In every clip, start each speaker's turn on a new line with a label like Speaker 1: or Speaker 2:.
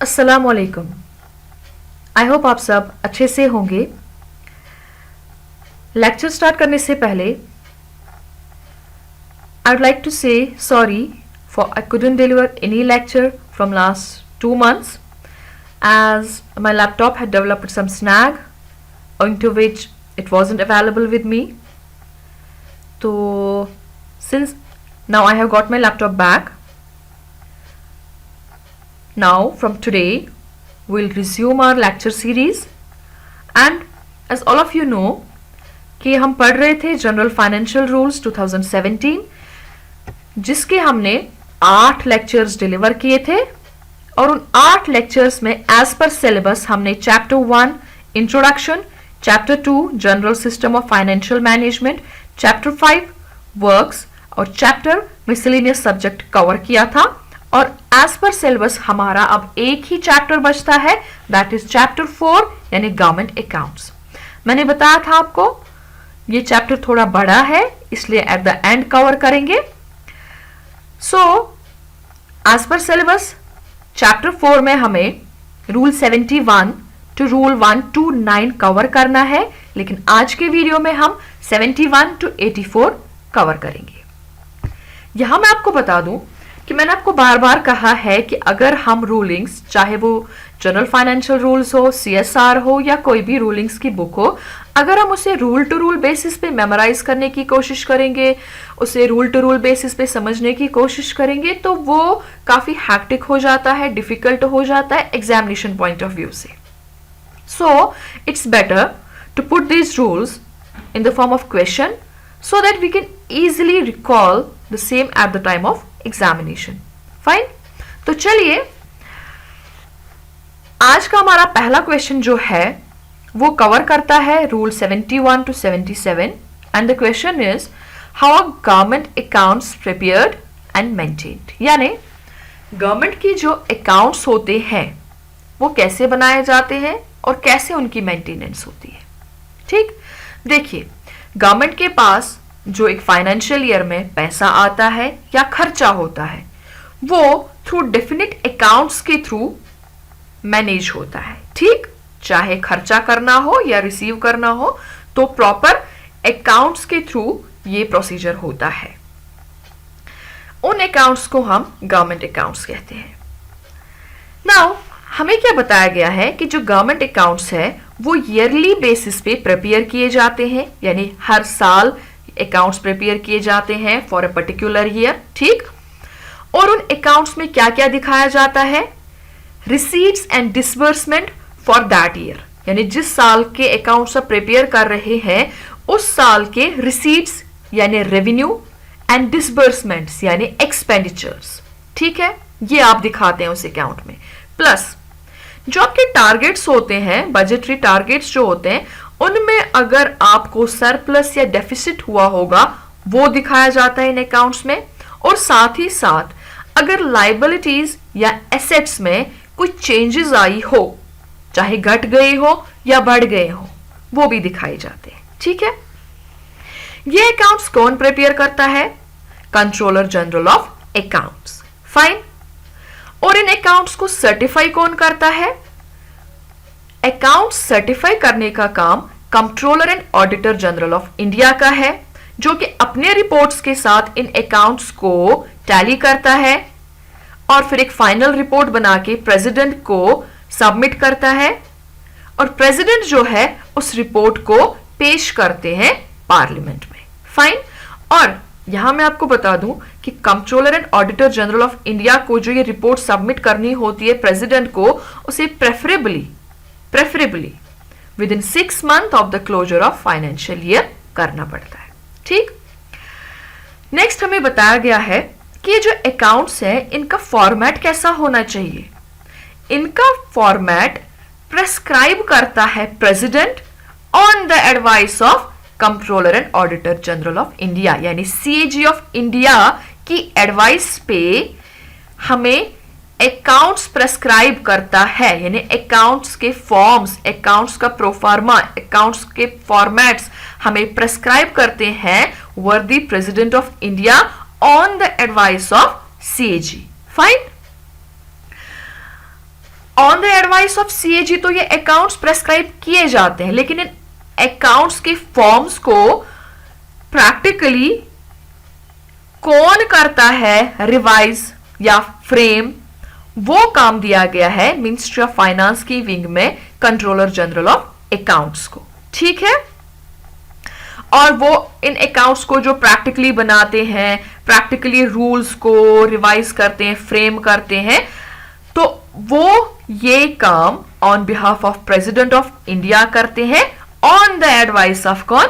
Speaker 1: अस्सलामुअलैकुम। I hope आप सब अच्छे से होंगे। लेक्चर स्टार्ट करने से पहले आई वुड लाइक टू से sorry for I couldn't deliver any lecture from last 2 months as my laptop had developed some snag owing to which it wasn't available with me. So since now I have got my laptop back, now from today we'll resume our lecture series and as all of you know कि हम पढ़ रहे थे general financial rules 2017 जिसके हमने 8 lectures deliver किए थे और उन 8 लेक्चर्स में एज पर सिलेबस हमने chapter 1 introduction, chapter 2 general system of financial management, chapter 5 works और चैप्टर मिसलेनियस सब्जेक्ट कवर किया था। और एज पर सिलेबस हमारा अब एक ही चैप्टर बचता है, दैट इज चैप्टर 4 यानी गवर्नमेंट अकाउंट्स। मैंने बताया था आपको ये चैप्टर थोड़ा बड़ा है इसलिए एट द एंड कवर करेंगे। So as per syllabus chapter 4 में हमें रूल 71 टू रूल 129 कवर करना है, लेकिन आज के वीडियो में हम 71 टू 84 कवर करेंगे। यहां मैं आपको बता दूं कि मैंने आपको बार बार कहा है कि अगर हम रूलिंग्स, चाहे वो जनरल फाइनेंशियल रूल्स हो, CSR हो या कोई भी रूलिंग्स की बुक हो, अगर हम उसे रूल टू रूल बेसिस पे मेमोराइज करने की कोशिश करेंगे, उसे रूल टू रूल बेसिस पे समझने की कोशिश करेंगे तो वो काफी हैक्टिक हो जाता है, डिफिकल्ट हो जाता है एग्जामिनेशन पॉइंट ऑफ व्यू से। So it's better to put these rules in the form of question so that we can easily recall the same at the time of examination. Fine? तो चलिए आज का हमारा पहला क्वेश्चन जो है वो कवर करता है rule 71 to 77 and the question is how are government accounts prepared and maintained. यानी गवर्नमेंट की जो अकाउंट्स होते हैं वो कैसे बनाए जाते हैं और कैसे उनकी मेंटेनेंस होती है। ठीक, देखिए गवर्नमेंट के पास जो एक फाइनेंशियल ईयर में पैसा आता है या खर्चा होता है वो थ्रू डेफिनेट अकाउंट्स के थ्रू मैनेज होता है। ठीक, चाहे खर्चा करना हो या रिसीव करना हो तो प्रॉपर अकाउंट्स के थ्रू ये प्रोसीजर होता है। उन अकाउंट्स को हम गवर्नमेंट अकाउंट्स कहते हैं। नाउ हमें क्या बताया गया है कि जो गवर्नमेंट अकाउंट्स है वो ईयरली बेसिस पे प्रिपेयर किए जाते हैं, यानी हर साल अकाउंट्स प्रिपेयर किए जाते हैं फॉर अ पर्टिकुलर ईयर। ठीक, और उन अकाउंट्स में क्या क्या दिखाया जाता है, receipts and disbursement for that year, यानी जिस साल के अकाउंट्स आप प्रिपेयर कर रहे हैं उस साल के रिसीट्स यानी रेवेन्यू एंड डिसबर्समेंट्स यानी एक्सपेंडिचर्स। ठीक है, ये आप दिखाते हैं उस अकाउंट में। प्लस जो आपके टारगेट्स होते हैं, बजटरी टारगेट्स जो होते हैं, उनमें अगर आपको सरप्लस या डेफिसिट हुआ होगा वो दिखाया जाता है इन अकाउंट्स में। और साथ ही साथ अगर लायबिलिटीज या एसेट्स में कुछ चेंजेस आई हो, चाहे घट गए हो या बढ़ गए हो, वो भी दिखाए जाते हैं। ठीक है, ये अकाउंट्स कौन प्रिपेयर करता है, controller general of accounts. Fine, और इन अकाउंट्स को सर्टिफाई कौन करता है, अकाउंट्स सर्टिफाई करने का काम controller and auditor general of India का है, जो कि अपने रिपोर्ट्स के साथ इन अकाउंट्स को टैली करता है और फिर एक फाइनल रिपोर्ट बना के प्रेसिडेंट को सबमिट करता है और प्रेसिडेंट जो है उस रिपोर्ट को पेश करते हैं पार्लियामेंट में। फाइन, और यहां मैं आपको बता दूं कि controller and auditor general of India को जो ये रिपोर्ट सबमिट करनी होती है प्रेसिडेंट को, उसे preferably within 6 months of the closure of financial year करना पड़ता है। ठीक, नेक्स्ट हमें बताया गया है कि ये जो अकाउंट्स है इनका फॉर्मेट कैसा होना चाहिए। इनका फॉर्मेट प्रेस्क्राइब करता है president on the advice of controller and auditor general of India, यानी CAG ऑफ इंडिया की एडवाइस पे हमें अकाउंट्स प्रेस्क्राइब करता है, यानी अकाउंट्स के फॉर्म्स, अकाउंट्स का प्रोफार्मा, अकाउंट्स के फॉर्मेट्स हमें प्रेस्क्राइब करते हैं वर्दी president of India on the advice of CAG। Fine, on the advice of CAG तो ये अकाउंट्स प्रेस्क्राइब किए जाते हैं, लेकिन इन अकाउंट्स के फॉर्म्स को प्रैक्टिकली कौन करता है रिवाइज या फ्रेम, वो काम दिया गया है मिनिस्ट्री ऑफ फाइनेंस की विंग में कंट्रोलर जनरल ऑफ अकाउंट्स को। ठीक है, और वो इन अकाउंट्स को जो प्रैक्टिकली बनाते हैं, प्रैक्टिकली रूल्स को रिवाइज करते हैं, फ्रेम करते हैं, तो वो ये काम on behalf of president of India करते हैं ऑन द एडवाइस ऑफ कौन,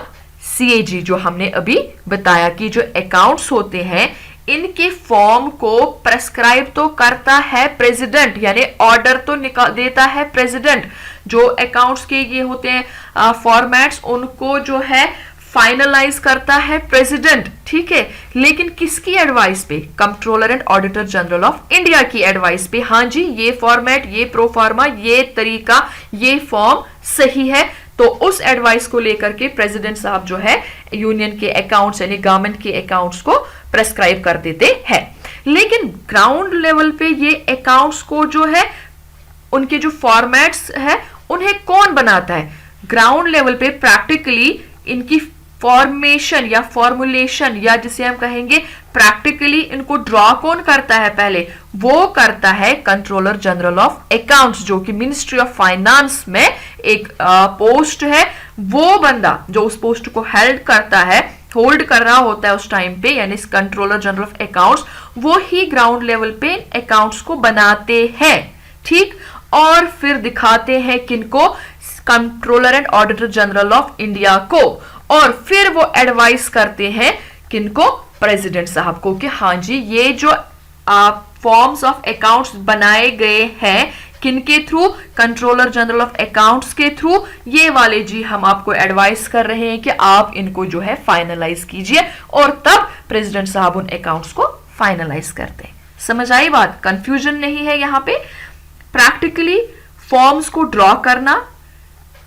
Speaker 1: सीएजी, जो हमने अभी बताया कि जो अकाउंट्स होते हैं इनके फॉर्म को प्रेस्क्राइब तो करता है प्रेसिडेंट, यानी ऑर्डर तो निकाल देता है प्रेसिडेंट। जो अकाउंट्स के ये होते हैं फॉर्मेट्स, उनको जो है फाइनलाइज करता है प्रेसिडेंट। ठीक है, लेकिन किसकी एडवाइस पे, controller and auditor general of India की एडवाइस पे। हाँ जी, ये फॉर्मेट, ये प्रोफार्मा, ये तरीका, ये फॉर्म सही है, तो उस एडवाइस को लेकर के प्रेसिडेंट साहब जो है यूनियन के अकाउंट्स यानी गवर्नमेंट के अकाउंट्स को प्रेस्क्राइब कर देते हैं। लेकिन ग्राउंड लेवल पे ये अकाउंट्स को जो है उनके जो फॉर्मेट्स है उन्हें कौन बनाता है, ग्राउंड लेवल पे प्रैक्टिकली इनकी फॉर्मेशन या फॉर्मुलेशन या जिसे हम कहेंगे प्रैक्टिकली इनको ड्रॉ कौन करता है, पहले वो करता है कंट्रोलर जनरल ऑफ अकाउंट्स, जो कि मिनिस्ट्री ऑफ फाइनेंस में एक पोस्ट है। वो बंदा जो उस पोस्ट को हेल्ड करता है, होल्ड कर रहा होता है उस टाइम पे, यानी कंट्रोलर जनरल ऑफ अकाउंट्स, वो ही ग्राउंड लेवल पे अकाउंट्स को बनाते हैं। ठीक, और फिर दिखाते हैं किनको, controller and auditor general of India को, और फिर वो एडवाइस करते हैं किनको, प्रेसिडेंट साहब को, कि हाँ जी ये जो फॉर्म्स ऑफ अकाउंट्स बनाए गए हैं किनके through, controller general of accounts के थ्रू, ये वाले जी हम आपको एडवाइस कर रहे हैं कि आप इनको जो है फाइनलाइज कीजिए, और तब प्रेसिडेंट साहब उन अकाउंट्स को फाइनलाइज करते हैं। समझ आई बात, कंफ्यूजन नहीं है यहां पे। प्रैक्टिकली फॉर्म्स को ड्रॉ करना,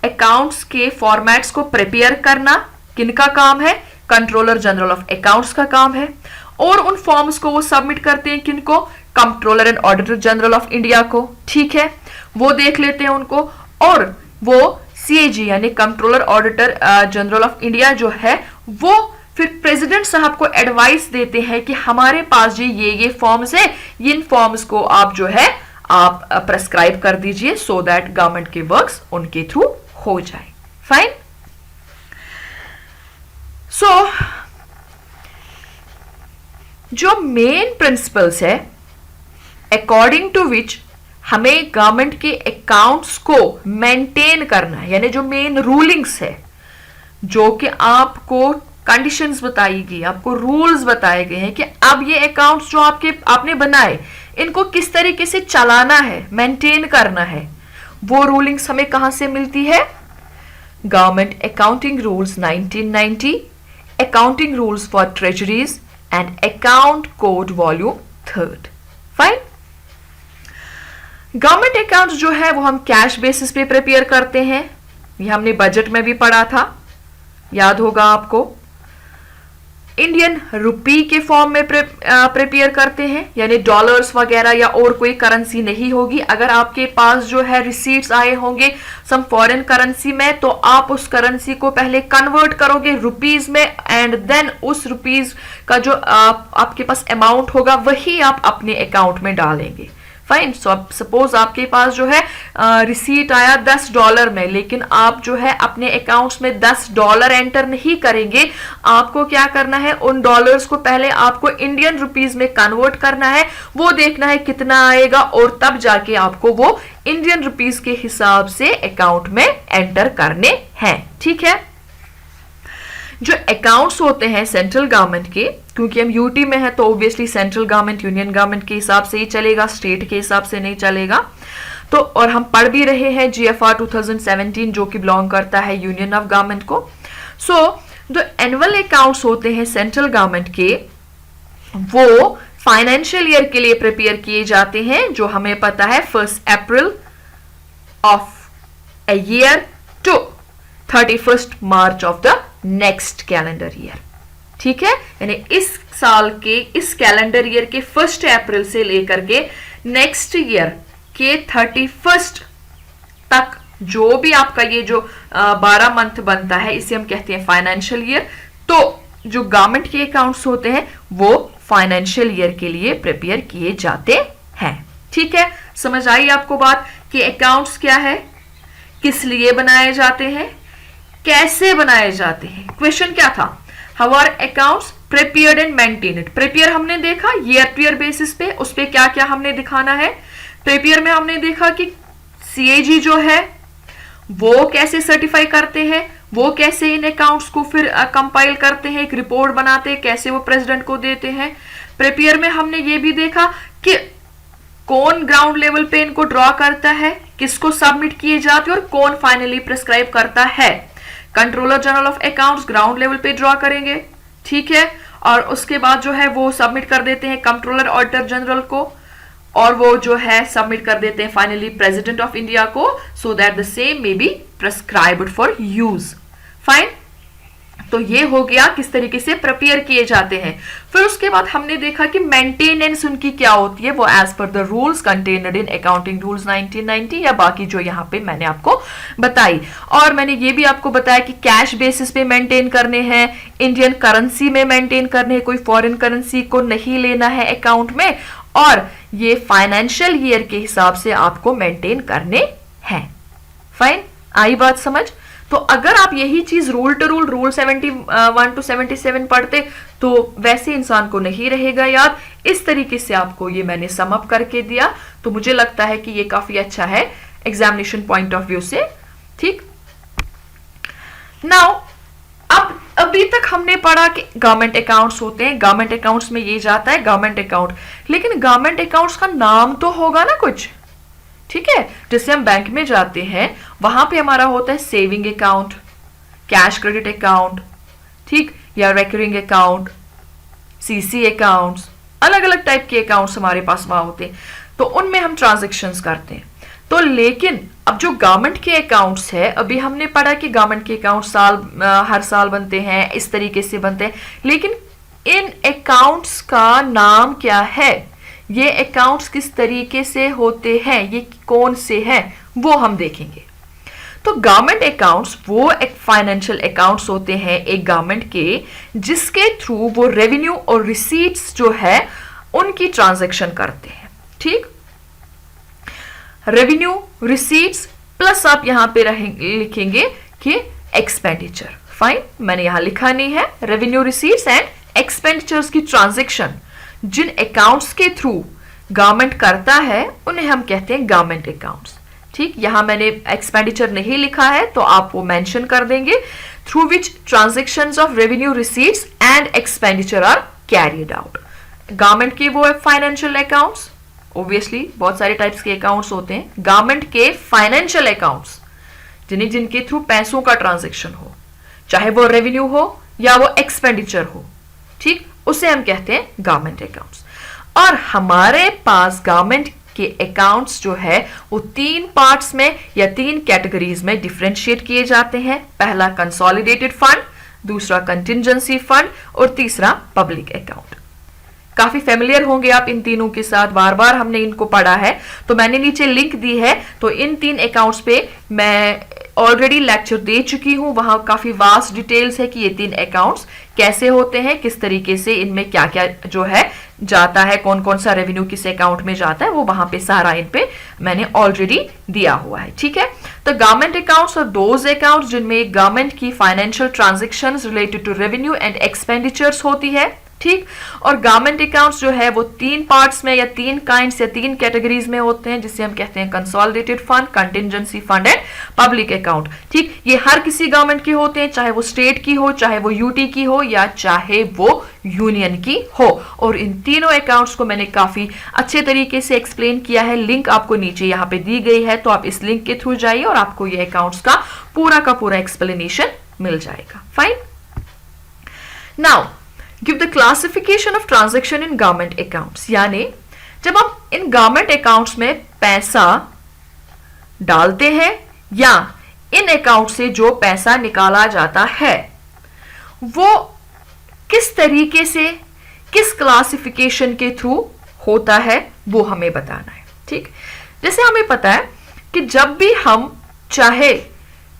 Speaker 1: अकाउंट्स के फॉर्मेट्स को प्रिपेयर करना किनका काम है, कंट्रोलर जनरल ऑफ अकाउंट्स का काम है, और उन फॉर्म्स को वो सबमिट करते हैं किनको, controller and auditor general of India को। ठीक है, वो देख लेते हैं उनको, और वो सीएजी यानी controller auditor general of India जो है वो फिर प्रेसिडेंट साहब को एडवाइस देते हैं कि हमारे पास जी ये फॉर्म्स है, इन फॉर्म्स को आप जो है आप प्रेस्क्राइब कर दीजिए, सो दैट गवर्नमेंट के वर्क्स उनके थ्रू हो जाए। फाइन। सो जो मेन प्रिंसिपल्स है अकॉर्डिंग टू विच हमें गवर्नमेंट के अकाउंट्स को मेंटेन करना है, यानी जो मेन रूलिंग्स है, जो कि आपको कंडीशंस बताई गई, आपको रूल्स बताए गए हैं कि अब ये अकाउंट्स जो आपने बनाए इनको किस तरीके से चलाना है, मेंटेन करना है, वो रूलिंग्स हमें कहां से मिलती है, government accounting rules 1990, accounting rules for treasuries and account code volume 3। Fine. Government accounts जो है वो हम कैश बेसिस पे प्रिपेयर करते हैं, ये हमने बजट में भी पढ़ा था, याद होगा आपको। इंडियन रुपी के फॉर्म में प्रिपेयर करते हैं, यानी डॉलर्स वगैरह या और कोई करेंसी नहीं होगी। अगर आपके पास जो है रिसीट्स आए होंगे सम फॉरेन करेंसी में, तो आप उस करेंसी को पहले कन्वर्ट करोगे रुपीज में, एंड देन उस रुपीज का जो आपके पास अमाउंट होगा वही आप अपने अकाउंट में डालेंगे। फाइन। सपोज आपके पास जो है रिसीट आया $10 में, लेकिन आप जो है अपने अकाउंट्स में $10 एंटर नहीं करेंगे। आपको क्या करना है, उन डॉलर्स को पहले आपको इंडियन रुपीज में कन्वर्ट करना है, वो देखना है कितना आएगा, और तब जाके आपको वो इंडियन रुपीज के हिसाब से अकाउंट में एंटर करने हैं। ठीक है। जो अकाउंट्स होते हैं सेंट्रल गवर्नमेंट के, क्योंकि हम यूटी में है तो obviously central government union government के हिसाब से ही चलेगा, स्टेट के हिसाब से नहीं चलेगा। तो और हम पढ़ भी रहे हैं जीएफआर 2017 जो कि बिलोंग करता है यूनियन ऑफ गवर्नमेंट को। सो जो एनुअल अकाउंट्स होते हैं सेंट्रल गवर्नमेंट के, वो फाइनेंशियल ईयर के लिए प्रिपेयर किए जाते हैं, जो हमें पता है 1 April of a year to 31 March of the next calendar year. ठीक है, यानी इस साल के इस कैलेंडर ईयर के 1 अप्रैल से लेकर के नेक्स्ट ईयर के 31 तक जो भी आपका ये जो 12 मंथ बनता है, इसे हम कहते हैं फाइनेंशियल ईयर। तो जो गवर्नमेंट के अकाउंट्स होते हैं वो फाइनेंशियल ईयर के लिए प्रिपेयर किए जाते हैं। ठीक है, समझ आई आपको बात कि अकाउंट्स क्या है, किस लिए बनाए जाते हैं, कैसे बनाए जाते हैं। क्वेश्चन क्या था, how are accounts prepared and maintained. Prepare हमने देखा ईयर टू ईयर बेसिस पे, उस पे क्या क्या हमने दिखाना है। प्रिपेयर में हमने देखा कि सीएजी जो है वो कैसे सर्टिफाई करते हैं, वो कैसे इन अकाउंट्स को फिर कंपाइल करते हैं, एक रिपोर्ट बनाते हैं, कैसे वो प्रेसिडेंट को देते हैं। प्रिपेयर में हमने ये भी देखा कि कौन ग्राउंड लेवल पे इनको ड्रॉ करता है, किसको सबमिट किए जाते हैं और कौन फाइनली प्रिस्क्राइब करता है। Controller general of accounts ground level पे ड्रॉ करेंगे, ठीक है, और उसके बाद जो है वो सबमिट कर देते हैं कंट्रोलर ऑडिटर जनरल को, और वो जो है सबमिट कर देते हैं फाइनली प्रेसिडेंट ऑफ इंडिया को, so that the same may be prescribed for use. Fine, तो ये हो गया किस तरीके से प्रिपेयर किए जाते हैं। फिर उसके बाद हमने देखा कि मेंटेनेंस उनकी क्या होती है, वो as per the rules contained in accounting rules 1990 या बाकी जो यहाँ पे मैंने आपको बताई। और मैंने ये भी आपको बताया कि कैश बेसिस पे मेंटेन करने हैं, इंडियन करेंसी में मेंटेन करने हैं, कोई फॉरेन करेंसी को नहीं लेना है अकाउंट में, और ये फाइनेंशियल ईयर के हिसाब से आपको मेंटेन करने हैं। फाइन, आई बात समझ। तो अगर आप यही चीज रूल टू रूल 71 to 77 पढ़ते तो वैसे इंसान को नहीं रहेगा याद। इस तरीके से आपको ये मैंने सम अप करके दिया, तो मुझे लगता है कि ये काफी अच्छा है एग्जामिनेशन पॉइंट ऑफ व्यू से। ठीक, नाउ अब अभी तक हमने पढ़ा कि गवर्नमेंट अकाउंट्स होते हैं, गवर्नमेंट अकाउंट्स में ये जाता है गवर्नमेंट अकाउंट, लेकिन गवर्नमेंट अकाउंट्स का नाम तो होगा ना कुछ। ठीक है, जैसे हम बैंक में जाते हैं वहां पे हमारा होता है saving account, cash credit account, ठीक, या रेकरिंग अकाउंट, सीसी अकाउंट्स, अलग अलग टाइप के अकाउंट्स हमारे पास वहां होते हैं, तो उनमें हम ट्रांजेक्शन्स करते हैं। तो लेकिन अब जो गवर्नमेंट के अकाउंट्स है, अभी हमने पढ़ा कि गवर्नमेंट के अकाउंट हर साल बनते हैं, इस तरीके से बनते हैं, लेकिन इन अकाउंट्स का नाम क्या है, ये अकाउंट्स किस तरीके से होते हैं, ये कौन से हैं, वो हम देखेंगे। तो गवर्नमेंट अकाउंट्स वो एक फाइनेंशियल अकाउंट्स होते हैं एक गवर्नमेंट के, जिसके थ्रू वो रेवेन्यू और रिसीट्स जो है उनकी ट्रांजैक्शन करते हैं। ठीक, रेवेन्यू रिसीट्स प्लस आप यहां पे लिखेंगे कि एक्सपेंडिचर। फाइन, मैंने यहां लिखा नहीं है, रेवेन्यू रिसीट्स एंड एक्सपेंडिचर्स की ट्रांजैक्शन जिन अकाउंट्स के थ्रू गवर्नमेंट करता है उन्हें हम कहते हैं गवर्नमेंट अकाउंट्स। ठीक, यहां मैंने एक्सपेंडिचर नहीं लिखा है तो आप वो मेंशन कर देंगे, through which transactions of revenue receipts and expenditure are carried out. Government की वो फाइनेंशियल अकाउंट्स, ऑब्वियसली बहुत सारे टाइप्स के अकाउंट्स होते हैं, गवर्नमेंट के फाइनेंशियल अकाउंट्स जिनके थ्रू पैसों का ट्रांजैक्शन हो, चाहे वो रेवेन्यू हो या वो एक्सपेंडिचर हो, ठीक, उसे हम कहते हैं गवर्नमेंट अकाउंट्स। और हमारे पास गवर्नमेंट के अकाउंट्स जो है वो 3 पार्ट्स में या 3 कैटेगरीज में डिफरेंशिएट किए जाते हैं। पहला कंसोलिडेटेड फंड, दूसरा कंटिंजेंसी फंड और तीसरा पब्लिक अकाउंट। काफी फेमिलियर होंगे आप इन तीनों के साथ, बार बार हमने इनको पढ़ा है, तो मैंने नीचे लिंक दी है, तो इन 3 अकाउंट्स पे मैं ऑलरेडी लेक्चर दे चुकी हूं, वहां काफी वास्ट डिटेल्स है कि ये 3 अकाउंट्स कैसे होते हैं, किस तरीके से इनमें क्या क्या जो है जाता है, कौन कौन सा रेवेन्यू किस अकाउंट में जाता है, वो वहां पे सारा इन पे मैंने ऑलरेडी दिया हुआ है। ठीक है, तो गवर्नमेंट अकाउंट्स और दोज अकाउंट्स जिनमें गवर्नमेंट की financial transactions related to revenue and expenditures होती है। ठीक, और गवर्नमेंट अकाउंट्स जो है वो 3 पार्ट्स में या 3 काइंड्स या 3 कैटेगरीज में होते हैं, जिसे हम कहते हैं consolidated fund, contingency fund and public account. ठीक, ये हर किसी गवर्नमेंट के होते हैं, चाहे वो स्टेट की हो, चाहे वो यूटी की हो या चाहे वो यूनियन की हो। और इन तीनों अकाउंट्स को मैंने काफी अच्छे तरीके से एक्सप्लेन किया है, लिंक आपको नीचे यहाँ पे दी गई है, तो आप इस लिंक के थ्रू जाइए और आपको ये अकाउंट्स का पूरा एक्सप्लेनेशन मिल जाएगा। Fine, now give the classification of transaction in government accounts, यानी जब हम इन गवर्नमेंट अकाउंट्स में पैसा डालते हैं या इन अकाउंट से जो पैसा निकाला जाता है वो किस तरीके से किस क्लासिफिकेशन के थ्रू होता है वो हमें बताना है। ठीक, जैसे हमें पता है कि जब भी हम चाहे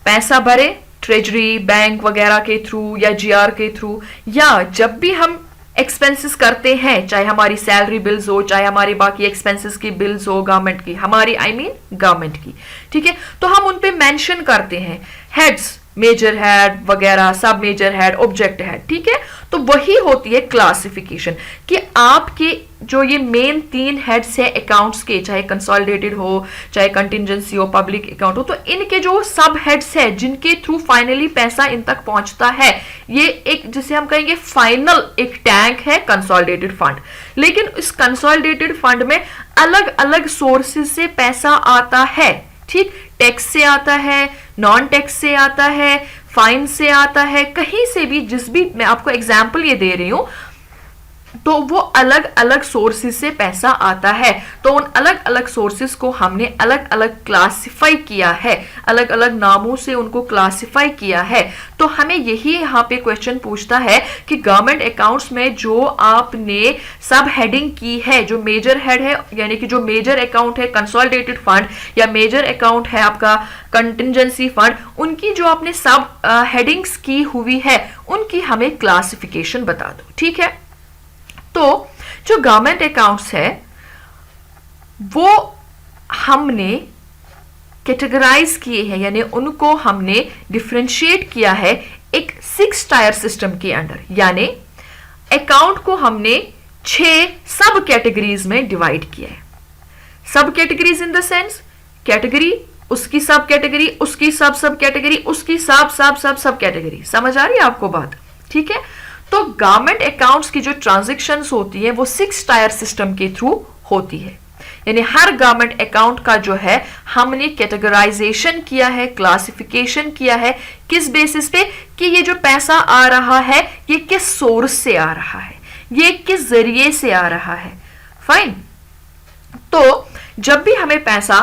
Speaker 1: पैसा भरे ट्रेजरी बैंक वगैरह के थ्रू या जीआर के थ्रू, या जब भी हम एक्सपेंसेस करते हैं, चाहे हमारी सैलरी बिल्स हो, चाहे हमारी बाकी एक्सपेंसेस की बिल्स हो गवर्नमेंट की, हमारी गवर्नमेंट की, ठीक है, तो हम उन पे मेंशन करते हैं हेड्स, मेजर हेड वगैरह, सब मेजर हेड, ऑब्जेक्ट हेड, ठीक है। तो वही होती है क्लासिफिकेशन कि आपके जो ये मेन 3 हेड्स है अकाउंट्स के, चाहे कंसोलिडेटेड हो, चाहे कंटिजेंसी हो, पब्लिक अकाउंट हो, तो इनके जो सब हेड्स है जिनके थ्रू फाइनली पैसा इन तक पहुंचता है, ये एक जिसे हम कहेंगे फाइनल एक टैंक है कंसोलिडेटेड फंड। लेकिन इस कंसोलिडेटेड फंड में अलग अलग सोर्सेज से पैसा आता है, ठीक, टैक्स से आता है, नॉन टैक्स से आता है, फाइन से आता है, कहीं से भी, जिस भी, मैं आपको एग्जाम्पल ये दे रही हूं, तो वो अलग अलग सोर्सेस से पैसा आता है। तो उन अलग अलग सोर्सेस को हमने अलग अलग क्लासिफाई किया है, अलग अलग नामों से उनको क्लासिफाई किया है। तो हमें यही यहाँ पे क्वेश्चन पूछता है कि गवर्नमेंट अकाउंट्स में जो आपने सब हेडिंग की है, जो मेजर हेड है, यानी कि जो मेजर अकाउंट है कंसोलिडेटेड फंड, या मेजर अकाउंट है आपका कंटिजेंसी फंड, उनकी जो आपने सब हेडिंग्स की हुई है, उनकी हमें क्लासिफिकेशन बता दो, ठीक है। तो जो गवर्नमेंट अकाउंट्स है वो हमने कैटेगराइज किए हैं, यानी उनको हमने डिफरेंशिएट किया है एक 6 टायर सिस्टम के अंडर, यानी अकाउंट को हमने 6 सब कैटेगरीज में डिवाइड किया है। सब categories in the sense category, उसकी सब कैटेगरी, उसकी सब सब कैटेगरी, उसकी सब कैटेगरी। समझ आ रही है आपको बात, ठीक है। तो गवर्नमेंट अकाउंट्स की जो ट्रांजैक्शंस होती है वो 6 टायर सिस्टम के थ्रू होती है, यानी हर गवर्नमेंट अकाउंट का जो है हमने कैटेगराइजेशन किया है, क्लासिफिकेशन किया है, किस बेसिस पे कि ये जो पैसा आ रहा है ये किस सोर्स से आ रहा है, ये किस जरिए से आ रहा है। फाइन। तो जब भी हमें पैसा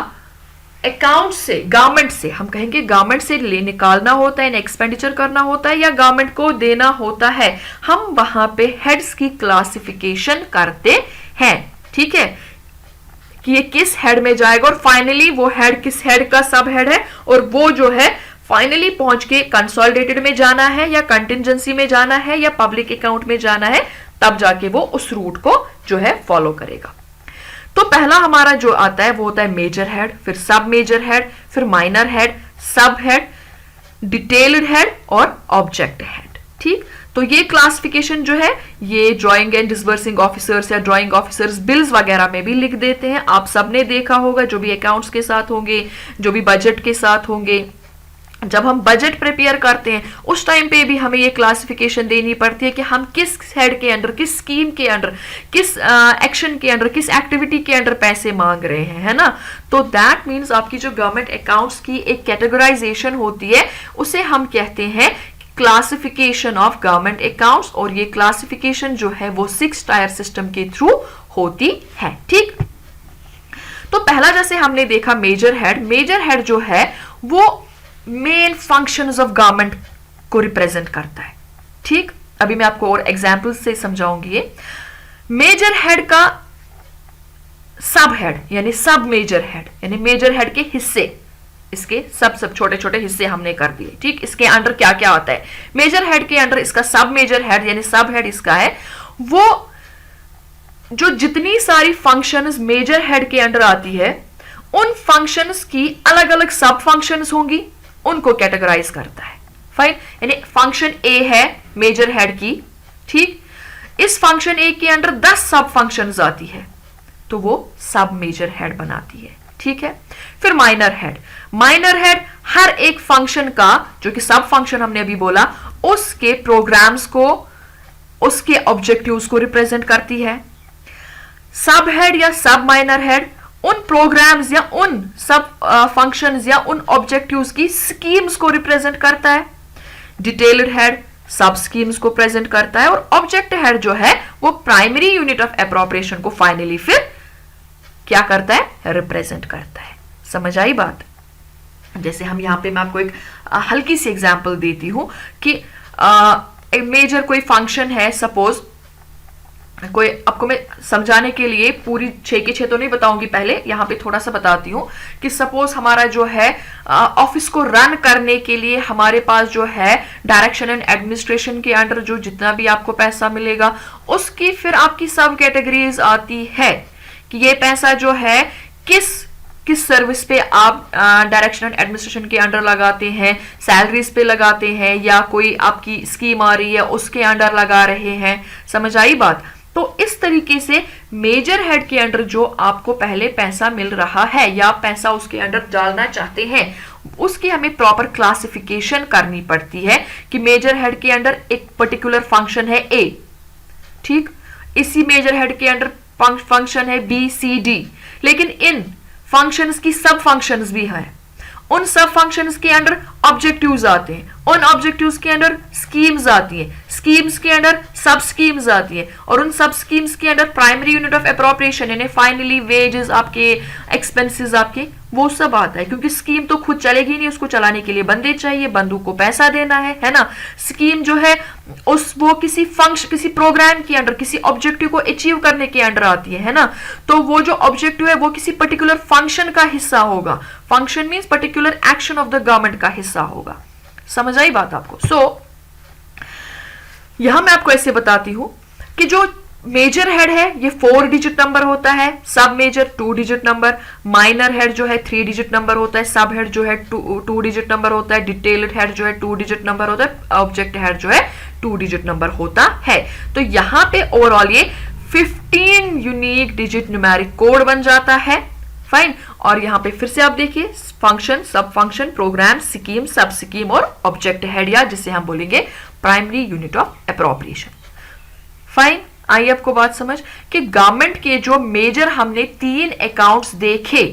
Speaker 1: अकाउंट से, गवर्नमेंट से, हम कहेंगे गवर्नमेंट से ले निकालना होता है, एक्सपेंडिचर करना होता है, या गवर्नमेंट को देना होता है, हम वहां पे हेड्स की क्लासिफिकेशन करते हैं, ठीक है, कि ये किस हेड में जाएगा, और फाइनली वो हेड किस हेड का सब हेड है, और वो जो है फाइनली पहुंच के कंसोलिडेटेड में जाना है, या कंटिजेंसी में जाना है, या पब्लिक अकाउंट में जाना है, तब जाके वो उस रूट को जो है फॉलो करेगा। तो पहला हमारा जो आता है वो होता है मेजर हेड, फिर सब मेजर हेड, फिर माइनर हेड, सब हेड, डिटेल्ड हेड और ऑब्जेक्ट हेड, ठीक। तो ये क्लासिफिकेशन जो है ये ड्राइंग एंड डिसबर्सिंग ऑफिसर्स या ड्राइंग ऑफिसर्स बिल्स वगैरह में भी लिख देते हैं। आप सबने देखा होगा, जो भी अकाउंट्स के साथ होंगे, जो भी बजट के साथ होंगे, जब हम बजट प्रिपेयर करते हैं उस टाइम पे भी हमें ये क्लासिफिकेशन देनी पड़ती है कि हम किस हेड के अंडर, किस स्कीम के अंडर, किस एक्शन के अंडर, किस एक्टिविटी के अंडर पैसे मांग रहे हैं, है ना। तो दैट मीन्स आपकी जो गवर्नमेंट अकाउंट्स की एक कैटेगराइजेशन होती है उसे हम कहते हैं क्लासिफिकेशन ऑफ गवर्नमेंट अकाउंट्स, और ये क्लासिफिकेशन जो है वो 6 टायर सिस्टम के थ्रू होती है, ठीक। तो पहला जैसे हमने देखा मेजर हेड जो है वो मेन फंक्शंस ऑफ गवर्नमेंट को रिप्रेजेंट करता है, ठीक। अभी मैं आपको और एग्जांपल से समझाऊंगी। ये मेजर हेड का सब हेड यानी सब मेजर हेड, यानी मेजर हेड के हिस्से, इसके सब छोटे छोटे हिस्से हमने कर दिए, ठीक। इसके अंडर क्या क्या आता है, मेजर हेड के अंडर इसका सब मेजर हेड यानी सब हेड इसका है, वो जो जितनी सारी फंक्शंस मेजर हेड के अंडर आती है उन फंक्शंस की अलग अलग सब फंक्शंस होंगी, उनको कैटेगराइज करता है। फाइन। यानी फंक्शन ए है मेजर हेड की, ठीक। इस फंक्शन ए के अंडर 10 सब फंक्शंस आती है तो वो सब मेजर हेड बनाती है, ठीक है। फिर माइनर हेड हर एक फंक्शन का, जो कि सब फंक्शन हमने अभी बोला, उसके प्रोग्राम्स को, उसके ऑब्जेक्टिव्स को रिप्रेजेंट करती है। सब हेड या सब माइनर हेड उन प्रोग्राम्स या उन सब फंक्शंस या उन ऑब्जेक्टिव्स की स्कीम्स को रिप्रेजेंट करता है। डिटेल्ड हेड सब स्कीम्स को प्रेजेंट करता है, और ऑब्जेक्ट हेड जो है वो प्राइमरी यूनिट ऑफ एप्रोप्रिएशन को फाइनली फिर क्या करता है, रिप्रेजेंट करता है। समझ आई बात। जैसे हम यहां पे, मैं आपको एक हल्की सी एग्जांपल देती हूं कि मेजर कोई फंक्शन है, सपोज कोई आपको मैं समझाने के लिए पूरी 6 के 6 तो नहीं बताऊंगी, पहले यहां पे थोड़ा सा बताती हूं कि सपोज हमारा जो है ऑफिस को रन करने के लिए हमारे पास जो है डायरेक्शन एंड एडमिनिस्ट्रेशन के अंडर जो जितना भी आपको पैसा मिलेगा उसकी फिर आपकी सब कैटेगरीज आती है कि ये पैसा जो है किस किस सर्विस पे आप डायरेक्शन एंड एडमिनिस्ट्रेशन के अंडर लगाते हैं, सैलरीज पे लगाते हैं या कोई आपकी स्कीम आ रही है उसके अंडर लगा रहे हैं। समझ आई बात? तो इस तरीके से मेजर हेड के अंडर जो आपको पहले पैसा मिल रहा है या पैसा उसके अंडर डालना चाहते हैं उसकी हमें प्रॉपर क्लासिफिकेशन करनी पड़ती है कि मेजर हेड के अंडर एक पर्टिकुलर फंक्शन है ए, ठीक, इसी मेजर हेड के अंडर फंक्शन है बी सी डी, लेकिन इन फंक्शंस की सब फंक्शंस भी हैं, उन सब फंक्शंस के अंडर ऑब्जेक्टिव्स आते हैं, उन ऑब्जेक्टिव्स के अंडर स्कीम्स आती हैं, स्कीम्स के अंडर सब स्कीम्स आती हैं और उन सब स्कीम्स के under primary unit of appropriation यानी फाइनली वेजेस आपके, एक्सपेंसेस आपके, वो सब आता है क्योंकि स्कीम तो खुद चलेगी नहीं, उसको चलाने के लिए बंदे चाहिए, बंदों को पैसा देना है ना। स्कीम जो है उस वो किसी फंक्शन, किसी प्रोग्राम के अंडर, किसी ऑब्जेक्टिव को अचीव करने के अंडर आती है ना। तो वो जो ऑब्जेक्टिव है वो किसी पर्टिकुलर फंक्शन का हिस्सा होगा। Function means particular action of the government का हिस्सा होगा। समझ आई बात आपको? यहां मैं आपको ऐसे बताती हूं कि जो मेजर हेड है ये 4 डिजिट नंबर होता है, sub major 2 digit number, minor head जो है 3 डिजिट नंबर होता है, सब हेड जो है 2 डिजिट नंबर होता है, डिटेल्ड हेड जो है 2 डिजिट नंबर होता है, ऑब्जेक्ट हेड जो है 2 डिजिट नंबर होता है। तो यहां पे ओवरऑल ये 15 यूनिक डिजिट न्यूमेरिक कोड बन जाता है। फाइन। और यहां पे फिर से आप देखिए फंक्शन, सब फंक्शन, प्रोग्राम, स्कीम, सब स्कीम और ऑब्जेक्ट हेड या जिसे हम बोलेंगे primary unit of appropriation. Fine. I आपको बात समझ कि गवर्नमेंट के जो मेजर हमने 3 अकाउंट्स देखे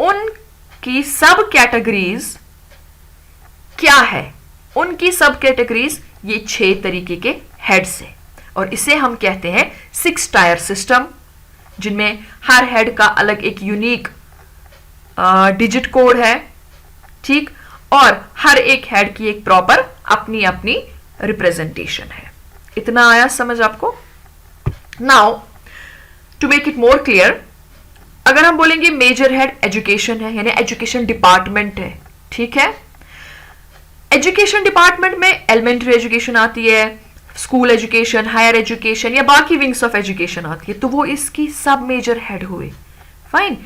Speaker 1: उनकी सब कैटेगरीज क्या है, उनकी सब कैटेगरीज ये 6 तरीके के हेड्स है और इसे हम कहते हैं 6 टायर सिस्टम, जिनमें हर हेड का अलग एक यूनिक डिजिट कोड है, ठीक, और हर एक हेड की एक प्रॉपर अपनी अपनी रिप्रेजेंटेशन है। इतना आया समझ आपको? Now to make it more clear, अगर हम बोलेंगे मेजर हेड एजुकेशन है यानी एजुकेशन डिपार्टमेंट है, ठीक है। एजुकेशन डिपार्टमेंट में एलिमेंट्री एजुकेशन आती है, स्कूल एजुकेशन, हायर एजुकेशन या बाकी विंग्स ऑफ एजुकेशन आती है, तो वो इसकी सब मेजर हेड हुए। फाइन।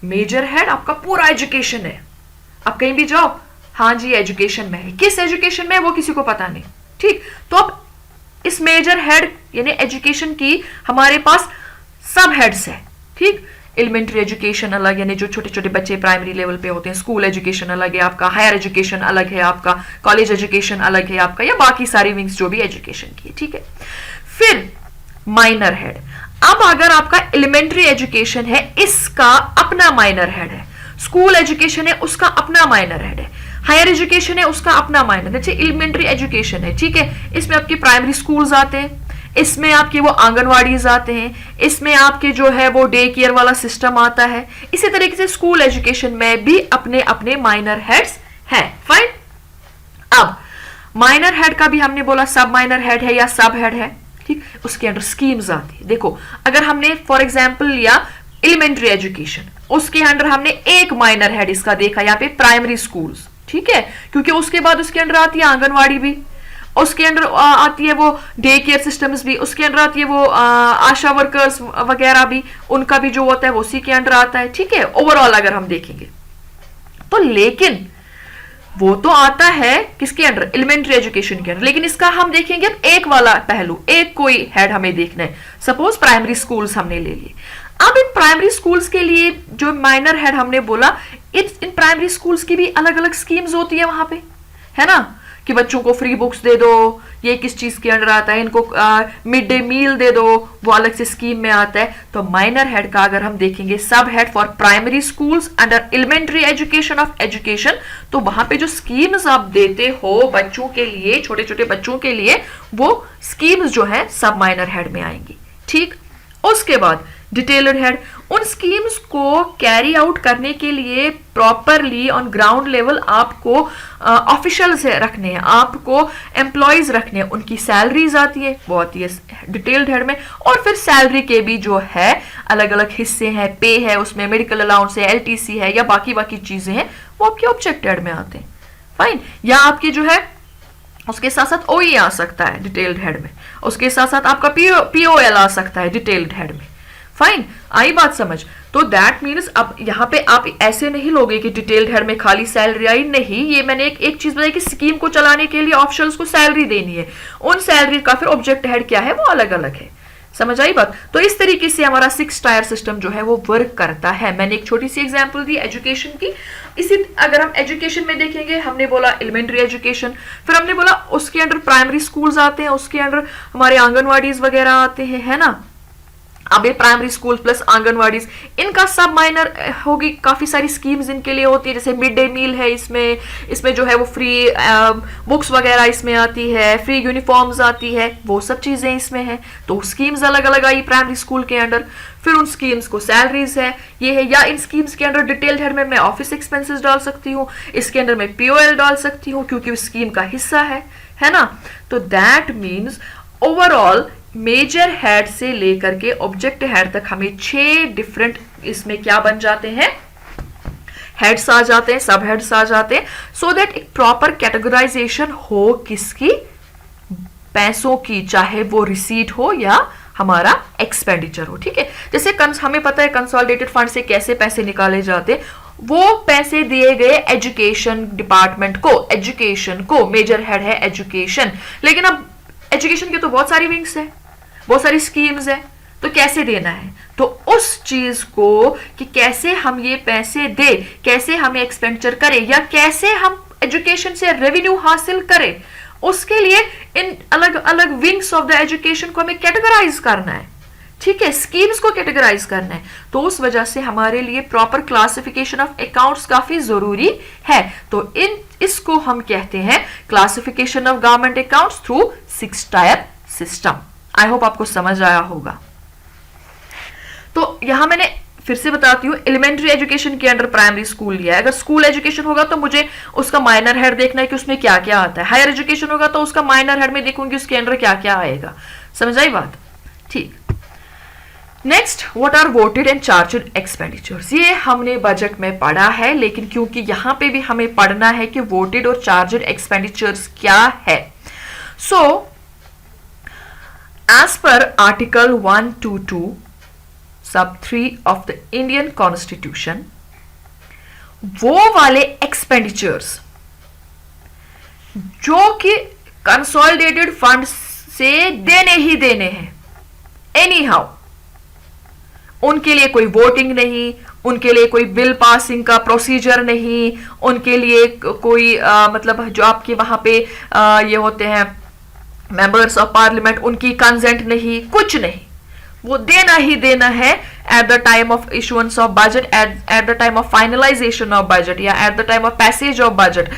Speaker 1: मेजर हेड आपका पूरा एजुकेशन है, आप कहीं भी जाओ, हाँ जी एजुकेशन में है, किस एजुकेशन में है वो किसी को पता नहीं, ठीक। तो अब इस मेजर हेड यानी एजुकेशन की हमारे पास सब हेड्स है, ठीक। एलिमेंट्री एजुकेशन अलग यानी जो छोटे छोटे बच्चे प्राइमरी लेवल पे होते हैं, स्कूल एजुकेशन अलग है आपका, हायर एजुकेशन अलग है आपका, कॉलेज एजुकेशन अलग है आपका, या बाकी सारी विंग्स जो भी एजुकेशन की है, ठीक है। फिर माइनर हेड, अब अगर आपका एलिमेंट्री एजुकेशन है इसका अपना माइनर हेड है, स्कूल एजुकेशन है उसका अपना माइनर हेड है, हायर एजुकेशन है उसका अपना माइनर है, एलिमेंट्री एजुकेशन है, ठीक है, इसमें आपके प्राइमरी स्कूल्स आते हैं, इसमें आपके वो आंगनवाड़ीज आते हैं, इसमें आपके जो है वो डे केयर वाला सिस्टम आता है। इसी तरीके से स्कूल एजुकेशन में भी अपने अपने माइनर हेड्स हैं। फाइन। अब माइनर हेड का भी हमने बोला सब माइनर हेड है या सब हेड है, ठीक, उसके अंडर स्कीम्स आती है। देखो अगर हमने फॉर एग्जाम्पल लिया एलिमेंट्री एजुकेशन, उसके अंडर हमने एक माइनर हेड इसका देखा यहाँ पे प्राइमरी स्कूल्स, ठीक है, क्योंकि उसके बाद उसके अंडर आती है आंगनवाड़ी भी, उसके अंडर आती है वो डे केयर सिस्टम्स भी, उसके अंडर आती है वो आशा वर्कर्स वगैरह भी, उनका भी जो होता है वो उसी के अंडर आता है, ठीक है, ओवरऑल अगर हम देखेंगे तो। लेकिन वो तो आता है किसके अंडर, एलिमेंट्री एजुकेशन के अंडर, लेकिन इसका हम देखेंगे अब एक वाला पहलू, एक कोई हेड हमें देखना है। सपोज प्राइमरी स्कूल्स हमने ले लिए, अब इन प्राइमरी स्कूल्स के लिए जो माइनर हेड हमने बोला, इन प्राइमरी स्कूल्स की भी अलग अलग स्कीम्स होती है वहां पे, है ना, कि बच्चों को फ्री बुक्स दे दो, ये किस चीज के अंडर आता है, इनको मिड डे मील दे दो, वो अलग से स्कीम में आता है। तो माइनर हेड का अगर हम देखेंगे sub head for primary schools under elementary education of education, तो वहां पे जो स्कीम्स आप देते हो बच्चों के लिए, छोटे छोटे बच्चों के लिए, वो स्कीम्स जो है सब माइनर हेड में आएंगी, ठीक। उसके बाद डिटेल्ड हेड, उन स्कीम्स को कैरी आउट करने के लिए प्रॉपरली ऑन ग्राउंड लेवल आपको ऑफिशियल्स रखने हैं, आपको एम्प्लॉयज रखने हैं, उनकी सैलरीज आती है, वो आती है डिटेल्ड हेड में, और फिर सैलरी के भी जो है अलग अलग हिस्से हैं, पे है, उसमें मेडिकल अलाउंस है, एलटीसी है, या बाकी चीजें हैं, वो आपके ऑब्जेक्ट हेड में आते हैं। फाइन। या आपकी जो है उसके साथ साथ ओई आ सकता है डिटेल्ड हेड में, उसके साथ साथ आपका पीओएल आ सकता है डिटेल्ड हेड में। फाइन, आई बात समझ? तो दैट मीन्स अब यहाँ पे आप ऐसे नहीं लोगे कि डिटेल्ड हेड में खाली सैलरी आई, नहीं, ये मैंने एक चीज बताई कि स्कीम को चलाने के लिए ऑफिशियल्स को सैलरी देनी है, उन सैलरी का फिर ऑब्जेक्ट हेड क्या है वो अलग अलग है। समझ आई बात? तो इस तरीके से हमारा 6 टायर सिस्टम जो है वो वर्क करता है। मैंने एक छोटी सी एग्जांपल दी एजुकेशन की। इसी अगर हम एजुकेशन में देखेंगे, हमने बोला एलिमेंट्री एजुकेशन, फिर हमने बोला उसके अंडर प्राइमरी स्कूल्स आते हैं, उसके अंडर हमारे आंगनवाड़ीज वगैरह आते हैं, है ना। अब ये प्राइमरी स्कूल प्लस आंगनवाड़ीज, इनका सब माइनर होगी, काफी सारी स्कीम्स इनके लिए होती है, जैसे मिड डे मील है, इसमें जो है वो फ्री बुक्स वगैरह इसमें आती है, फ्री यूनिफॉर्म्स आती है, वो सब चीजें इसमें है। तो स्कीम्स अलग अलग आई प्राइमरी स्कूल के अंडर, फिर उन स्कीम्स को सैलरीज है, ये है, या इन स्कीम्स के अंडर डिटेल्ड हेड में मैं ऑफिस एक्सपेंसेस डाल सकती हूँ, इसके अंदर मैं पीओएल डाल सकती हूँ क्योंकि उस स्कीम का हिस्सा है ना। तो that means overall major head से लेकर के ऑब्जेक्ट हेड तक हमें 6 डिफरेंट इसमें क्या बन जाते हैं, हेड्स आ जाते हैं, सब हेड्स आ जाते हैं, सो दैट एक प्रॉपर कैटेगराइजेशन हो किसकी, पैसों की, चाहे वो रिसीट हो या हमारा एक्सपेंडिचर हो। ठीक है, जैसे हमें पता है कंसोलिडेटेड फंड से कैसे पैसे निकाले जाते, वो पैसे दिए गए एजुकेशन डिपार्टमेंट को, एजुकेशन को, मेजर हेड है एजुकेशन, लेकिन अब एजुकेशन के तो बहुत सारी विंग्स है, बहुत सारी स्कीम्स है, तो कैसे देना है, तो उस चीज को कि कैसे हम ये पैसे दे, कैसे हमें एक्सपेंडिचर करें, या कैसे हम एजुकेशन से रेवेन्यू हासिल करें, उसके लिए इन अलग अलग विंग्स ऑफ द एजुकेशन को हमें कैटेगराइज करना है। ठीक है, स्कीम्स को कैटेगराइज करना है, तो उस वजह से हमारे लिए प्रॉपर क्लासिफिकेशन ऑफ अकाउंट्स काफी जरूरी है। तो इसको हम कहते हैं classification of government accounts through 6 tier system. I hope आपको समझ आया होगा। तो यहां मैंने फिर से बताती हूँ, एलिमेंट्री एजुकेशन के अंडर प्राइमरी स्कूल लिया है। अगर स्कूल एजुकेशन होगा तो मुझे उसका माइनर हेड देखना है कि उसमें क्या क्या आता है। हायर एजुकेशन होगा तो उसका माइनर हेड में देखूंगी उसके अंडर क्या क्या आएगा। समझ आई बात? ठीक। Next, what are voted and charged expenditures. ये हमने बजट में पढ़ा है, लेकिन क्योंकि यहां पे भी हमें पढ़ना है कि वोटेड और चार्जड एक्सपेंडिचर्स क्या है। सो as per article 122 sub 3 of the Indian Constitution, वो वाले एक्सपेंडिचर्स जो कि कंसोलिडेटेड फंड से देने ही देने हैं, एनी हाउ, उनके लिए कोई वोटिंग नहीं, उनके लिए कोई बिल पासिंग का प्रोसीजर नहीं, उनके लिए कोई मतलब जो आपके वहां पे ये होते हैं मेंबर्स ऑफ पार्लियामेंट, उनकी कंसेंट नहीं, कुछ नहीं, वो देना ही देना है at the time of issuance of budget, at the time of finalisation of budget, या at the time of passage of budget.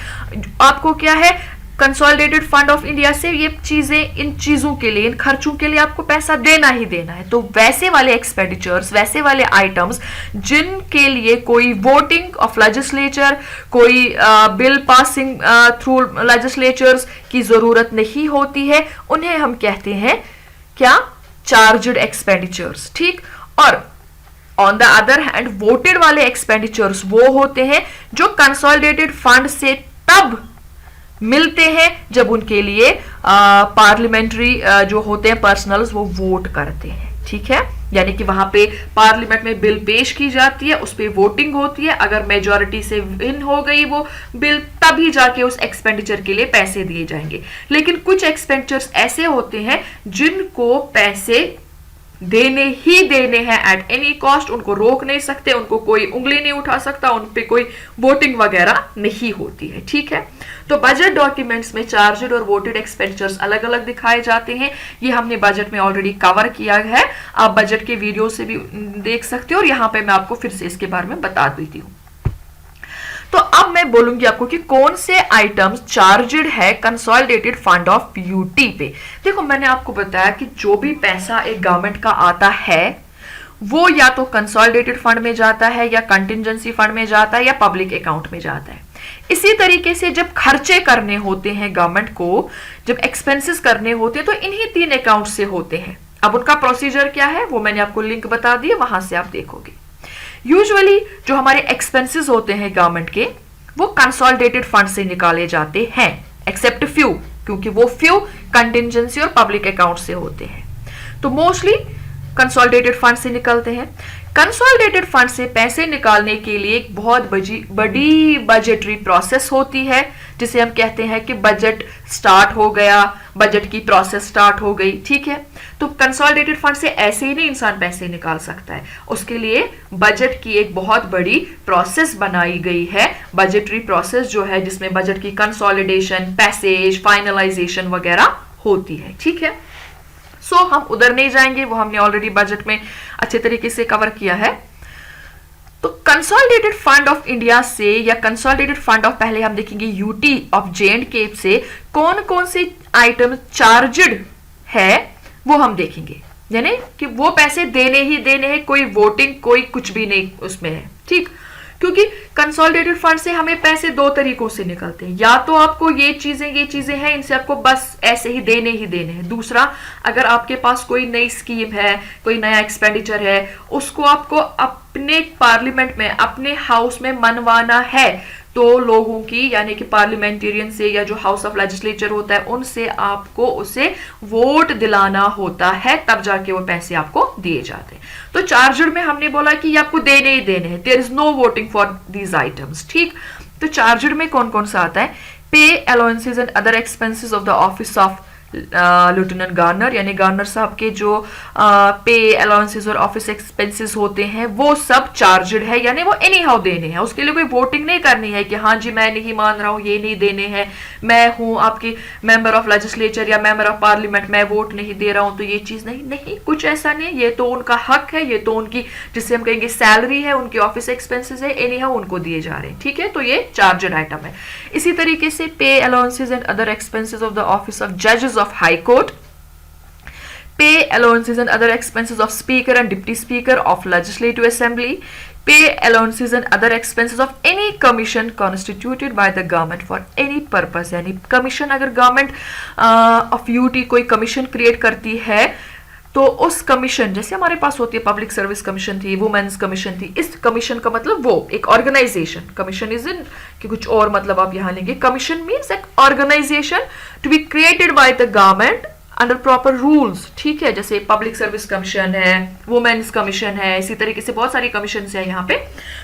Speaker 1: आपको क्या है, कंसोलिडेटेड फंड ऑफ इंडिया से ये चीजें, इन चीजों के लिए, इन खर्चों के लिए आपको पैसा देना ही देना है। तो वैसे वाले एक्सपेंडिचर्स, वैसे वाले आइटम्स जिनके लिए कोई वोटिंग ऑफ लेजिस्लेचर, कोई बिल पासिंग थ्रू लेजिस्लेचर्स की जरूरत नहीं होती है, उन्हें हम कहते हैं क्या, चार्जड एक्सपेंडिचर्स। ठीक। और on the other hand voted वाले एक्सपेंडिचर्स वो होते हैं जो कंसोलिडेटेड फंड से तब मिलते हैं जब उनके लिए पार्लियामेंट्री जो होते हैं पर्सनल्स, वो वोट करते हैं। ठीक है, यानी कि वहां पे पार्लियामेंट में बिल पेश की जाती है, उस पर वोटिंग होती है, अगर मेजॉरिटी से विन हो गई वो बिल, तभी जाके उस एक्सपेंडिचर के लिए पैसे दिए जाएंगे। लेकिन कुछ एक्सपेंडिचर्स ऐसे होते हैं जिनको पैसे देने ही देने हैं एट एनी कॉस्ट, उनको रोक नहीं सकते, उनको कोई उंगली नहीं उठा सकता, उन पे कोई वोटिंग वगैरह नहीं होती है। ठीक है, तो बजट डॉक्यूमेंट्स में चार्जड और वोटेड एक्सपेंडिचर्स अलग अलग दिखाए जाते हैं। ये हमने बजट में ऑलरेडी कवर किया है, आप बजट के वीडियो से भी देख सकते हो, और यहां पे मैं आपको फिर से इसके बारे में बता देती हूँ। तो अब मैं बोलूंगी आपको कि कौन से आइटम्स चार्जड है कंसोलिडेटेड फंड ऑफ यूटी पे। देखो, मैंने आपको बताया कि जो भी पैसा एक गवर्नमेंट का आता है वो या तो कंसोलिडेटेड फंड में जाता है, या कंटिजेंसी फंड में जाता है, या पब्लिक अकाउंट में जाता है। इसी तरीके से जब खर्चे करने होते हैं गवर्नमेंट को, जब एक्सपेंसेस करने होते हैं, तो इन्हीं 3 अकाउंट से होते हैं। अब उनका प्रोसीजर क्या है वो मैंने आपको लिंक बता दिया, वहां से आप देखोगे। यूजुअली जो हमारे एक्सपेंसेस होते हैं गवर्नमेंट के, वो कंसोलिडेटेड फंड से निकाले जाते हैं, एक्सेप्ट फ्यू, क्योंकि वो फ्यू कंटिजेंसी और पब्लिक अकाउंट से होते हैं। तो मोस्टली कंसोलिडेटेड फंड से निकलते हैं। कंसोलिडेटेड फंड से पैसे निकालने के लिए एक बहुत बड़ी बजटरी प्रोसेस होती है, जिसे हम कहते हैं कि बजट स्टार्ट हो गया, बजट की प्रोसेस स्टार्ट हो गई। ठीक है, तो कंसोलिडेटेड फंड से ऐसे ही नहीं इंसान पैसे निकाल सकता है, उसके लिए बजट की एक बहुत बड़ी प्रोसेस बनाई गई है, बजटरी प्रोसेस जो है, जिसमें बजट की कंसोलिडेशन, पैसेज, फाइनलाइजेशन वगैरह होती है। ठीक है, सो हम उधर नहीं जाएंगे, वो हमने ऑलरेडी बजट में अच्छे तरीके से कवर किया है। तो कंसोलिडेटेड फंड ऑफ इंडिया से, या कंसोलिडेटेड फंड ऑफ, पहले हम देखेंगे यूटी ऑफ जे&के से कौन कौन से आइटम चार्जड है वो हम देखेंगे, यानी कि वो पैसे देने ही देने हैं, कोई वोटिंग कोई कुछ भी नहीं उसमें है। ठीक, क्योंकि कंसोलिडेटेड फंड से हमें पैसे 2 तरीकों से निकलते हैं, या तो आपको ये चीजें हैं, इनसे आपको बस ऐसे ही देने हैं। दूसरा, अगर आपके पास कोई नई स्कीम है, कोई नया एक्सपेंडिचर है, उसको आपको अपने पार्लियामेंट में, अपने हाउस में मनवाना है, तो लोगों की, यानी कि पार्लियामेंटेरियन से, या जो हाउस ऑफ लेजिस्लेचर होता है उनसे आपको उसे वोट दिलाना होता है, तब जाके वो पैसे आपको दिए जाते हैं। तो चार्जर में हमने बोला कि ये आपको देने ही देने हैं, there is no voting for these items. ठीक, तो चार्जर में कौन कौन सा आता है? पे allowances and other expenses of the office of lieutenant governor, यानी गवर्नर साहब के जो पे अलाउंसेस और ऑफिस एक्सपेंसेस होते हैं वो सब चार्जड है, यानी वो एनी हाउ देने हैं, उसके लिए कोई वोटिंग नहीं करनी है कि हाँ जी मैं नहीं मान रहा हूं, ये नहीं देने हैं, मैं हूं आपकी मेंबर ऑफ लेजिस्लेचर या मेंबर ऑफ पार्लियामेंट, मैं वोट नहीं दे रहा हूं तो ये चीज नहीं, कुछ ऐसा नहीं। ये तो उनका हक है, ये तो उनकी, जिसे हम कहेंगे सैलरी है, उनके ऑफिस एक्सपेंसेस है, एनी हाउ उनको दिए जा रहे हैं। ठीक है, तो ये चार्जड आइटम है। इसी तरीके से पे allowances and other expenses of the office of जजेस of High Court, pay allowances and other expenses of Speaker and Deputy Speaker of Legislative Assembly, pay allowances and other expenses of any commission constituted by the government for any purpose, यानी commission, अगर government of UT कोई commission create करती है तो उस commission, जैसे हमारे पास होती है पब्लिक सर्विस कमीशन थी, वुमेन्स कमीशन थी, इस कमीशन का मतलब वो एक ऑर्गेनाइजेशन, कमीशन इज इन कि कुछ और मतलब आप यहां लेंगे, कमीशन मीन्स एक organisation to be created by the government under proper rules. ठीक है, जैसे पब्लिक सर्विस कमीशन है, वुमेन्स कमीशन है, इसी तरीके से बहुत सारी कमीशन है यहाँ पे।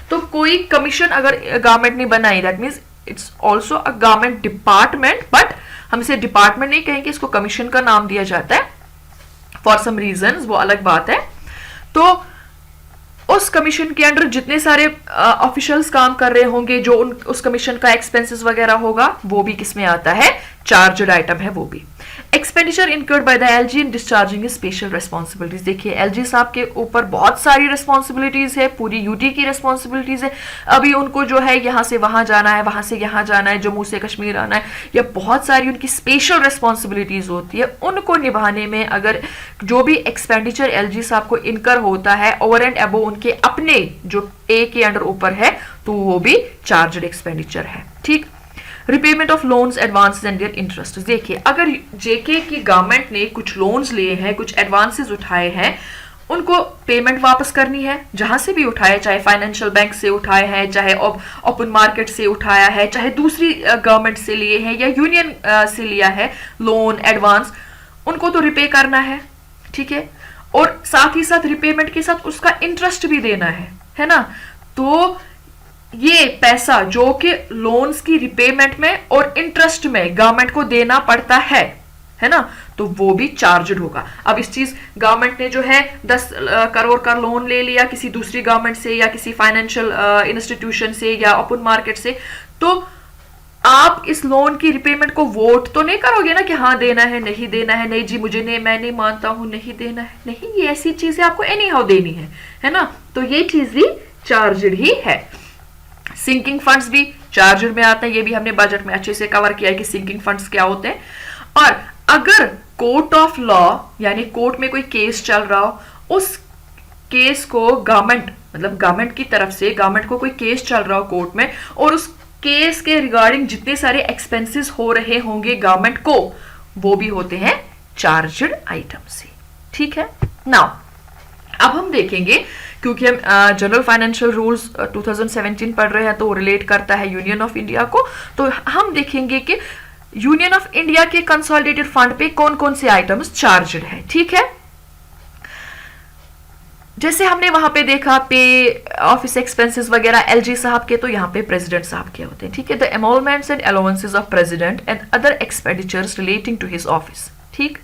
Speaker 1: तो कोई कमीशन अगर गवर्नमेंट ने बनाई, that means it's also a government department, but हम इसे डिपार्टमेंट नहीं कहेंगे, इसको कमीशन का नाम दिया जाता है फॉर सम रीजंस, वो अलग बात है। तो उस कमीशन के अंडर जितने सारे ऑफिशियल्स काम कर रहे होंगे, जो उस कमीशन का एक्सपेंसेस वगैरह होगा, वो भी किसमें आता है? चार्जड आइटम है वो भी। Expenditure incurred by the LG in discharging special responsibilities. देखिए एलजी साहब के ऊपर बहुत सारी रिस्पॉन्सिबिलिटीज है, पूरी यूटी की रिस्पॉन्सिबिलिटीज है। अभी उनको जो है यहाँ से वहां जाना है, वहां से यहाँ जाना है, जम्मू से कश्मीर आना है, या बहुत सारी उनकी स्पेशल रिस्पॉन्सिबिलिटीज होती है। उनको निभाने में अगर जो भी एक्सपेंडिचर एलजी साहब को इनकर होता है ओवर एंड अबो उनके अपने जो ए के अंडर ऊपर है, तो वो भी चार्जड एक्सपेंडिचर है। ठीक, repayment of loans, advances and their interest. देखिए अगर जेके की गवर्नमेंट ने कुछ लोन्स लिए हैं, कुछ एडवांसेस उठाए हैं, उनको पेमेंट वापस करनी है, जहां से भी उठाए, चाहे फाइनेंशियल बैंक से उठाए हैं, चाहे ओपन मार्केट से उठाया है, चाहे दूसरी गवर्नमेंट से लिए हैं या यूनियन से लिया है लोन एडवांस, उनको तो रिपे करना है। ठीक है, और साथ ही साथ रिपेमेंट के साथ उसका इंटरेस्ट भी देना है ना। तो ये पैसा जो कि लोन्स की रिपेमेंट में और इंटरेस्ट में गवर्नमेंट को देना पड़ता है ना, तो वो भी चार्जड होगा। अब इस चीज गवर्नमेंट ने जो है 10 करोड़ का लोन ले लिया किसी दूसरी गवर्नमेंट से या किसी फाइनेंशियल इंस्टीट्यूशन से या ओपन मार्केट से, तो आप इस लोन की रिपेमेंट को वोट तो नहीं करोगे ना कि हाँ देना है, नहीं देना है, नहीं जी मुझे नहीं, मैं नहीं मानता हूं, नहीं देना है, नहीं, ये ऐसी चीजें आपको एनी हाउ देनी है ना। तो ये चीज भी चार्जड ही है। सिंकिंग फंड्स भी चार्जर में आते हैं, ये भी हमने बजट में अच्छे से कवर किया है कि सिंकिंग फंड्स क्या होते हैं। और अगर कोर्ट ऑफ लॉ यानी कोर्ट में कोई केस चल रहा हो, उस केस को गवर्नमेंट, मतलब गवर्नमेंट की तरफ से, गवर्नमेंट को कोई केस चल रहा हो कोर्ट में और उस केस के रिगार्डिंग जितने सारे एक्सपेंसेस हो रहे होंगे गवर्नमेंट को, वो भी होते हैं चार्जड आइटम से। ठीक है। नाउ अब हम देखेंगे, क्योंकि हम जनरल फाइनेंशियल रूल्स 2017 पढ़ रहे हैं तो रिलेट करता है यूनियन ऑफ इंडिया को, तो हम देखेंगे कि यूनियन ऑफ इंडिया के कंसोलिडेटेड फंड पे कौन कौन से आइटम्स चार्जड है। ठीक है। जैसे हमने वहां पे देखा पे ऑफिस एक्सपेंसेस वगैरह एलजी साहब के, तो यहाँ पे प्रेसिडेंट साहब के होते हैं। ठीक है। The emoluments and allowances of president and other expenditures relating to his office. ठीक।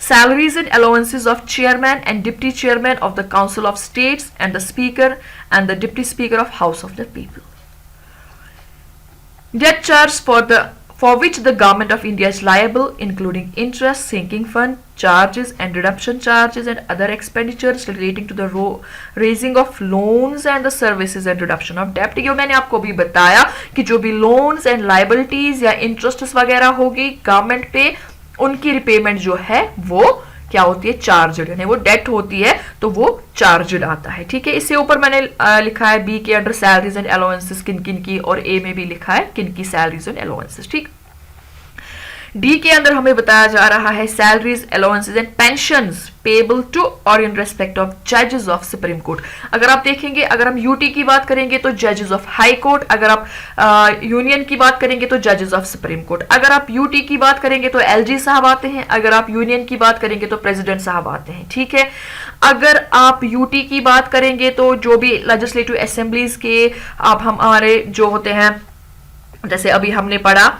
Speaker 1: Salaries and allowances of chairman and deputy chairman of the Council of States and the speaker and the deputy speaker of House of the People. Debt charge for which the government of India is liable, including interest, sinking fund charges and redemption charges and other expenditures relating to the raising of loans and the services and reduction of debt. ये मैंने आपको भी बताया कि जो भी loans and liabilities या interests वगैरह होगी गवर्नमेंट पे, उनकी रिपेमेंट जो है वो क्या होती है, चार्जड, यानी वो डेट होती है तो वो चार्जड आता है। ठीक है। इससे ऊपर मैंने लिखा है बी के अंडर सैलरीज एंड अलाउंसेस किन किन की, और ए में भी लिखा है किन की सैलरीज एंड अलाउंसेस। ठीक। डी के अंदर हमें बताया जा रहा है salaries, allowances and pensions payable to or in respect of जजेस ऑफ सुप्रीम कोर्ट। अगर आप देखेंगे, अगर हम यूटी की बात करेंगे तो जजेस ऑफ हाई कोर्ट, अगर आप यूनियन की बात करेंगे तो जजेस ऑफ सुप्रीम कोर्ट, अगर आप यूटी की बात करेंगे तो एलजी साहब आते हैं, अगर आप यूनियन की बात करेंगे तो प्रेसिडेंट साहब आते हैं। ठीक है। अगर आप यूटी की बात करेंगे तो जो भी लेजिस्लेटिव असेंबलीज के आप हमारे जो होते हैं, जैसे अभी हमने पढ़ा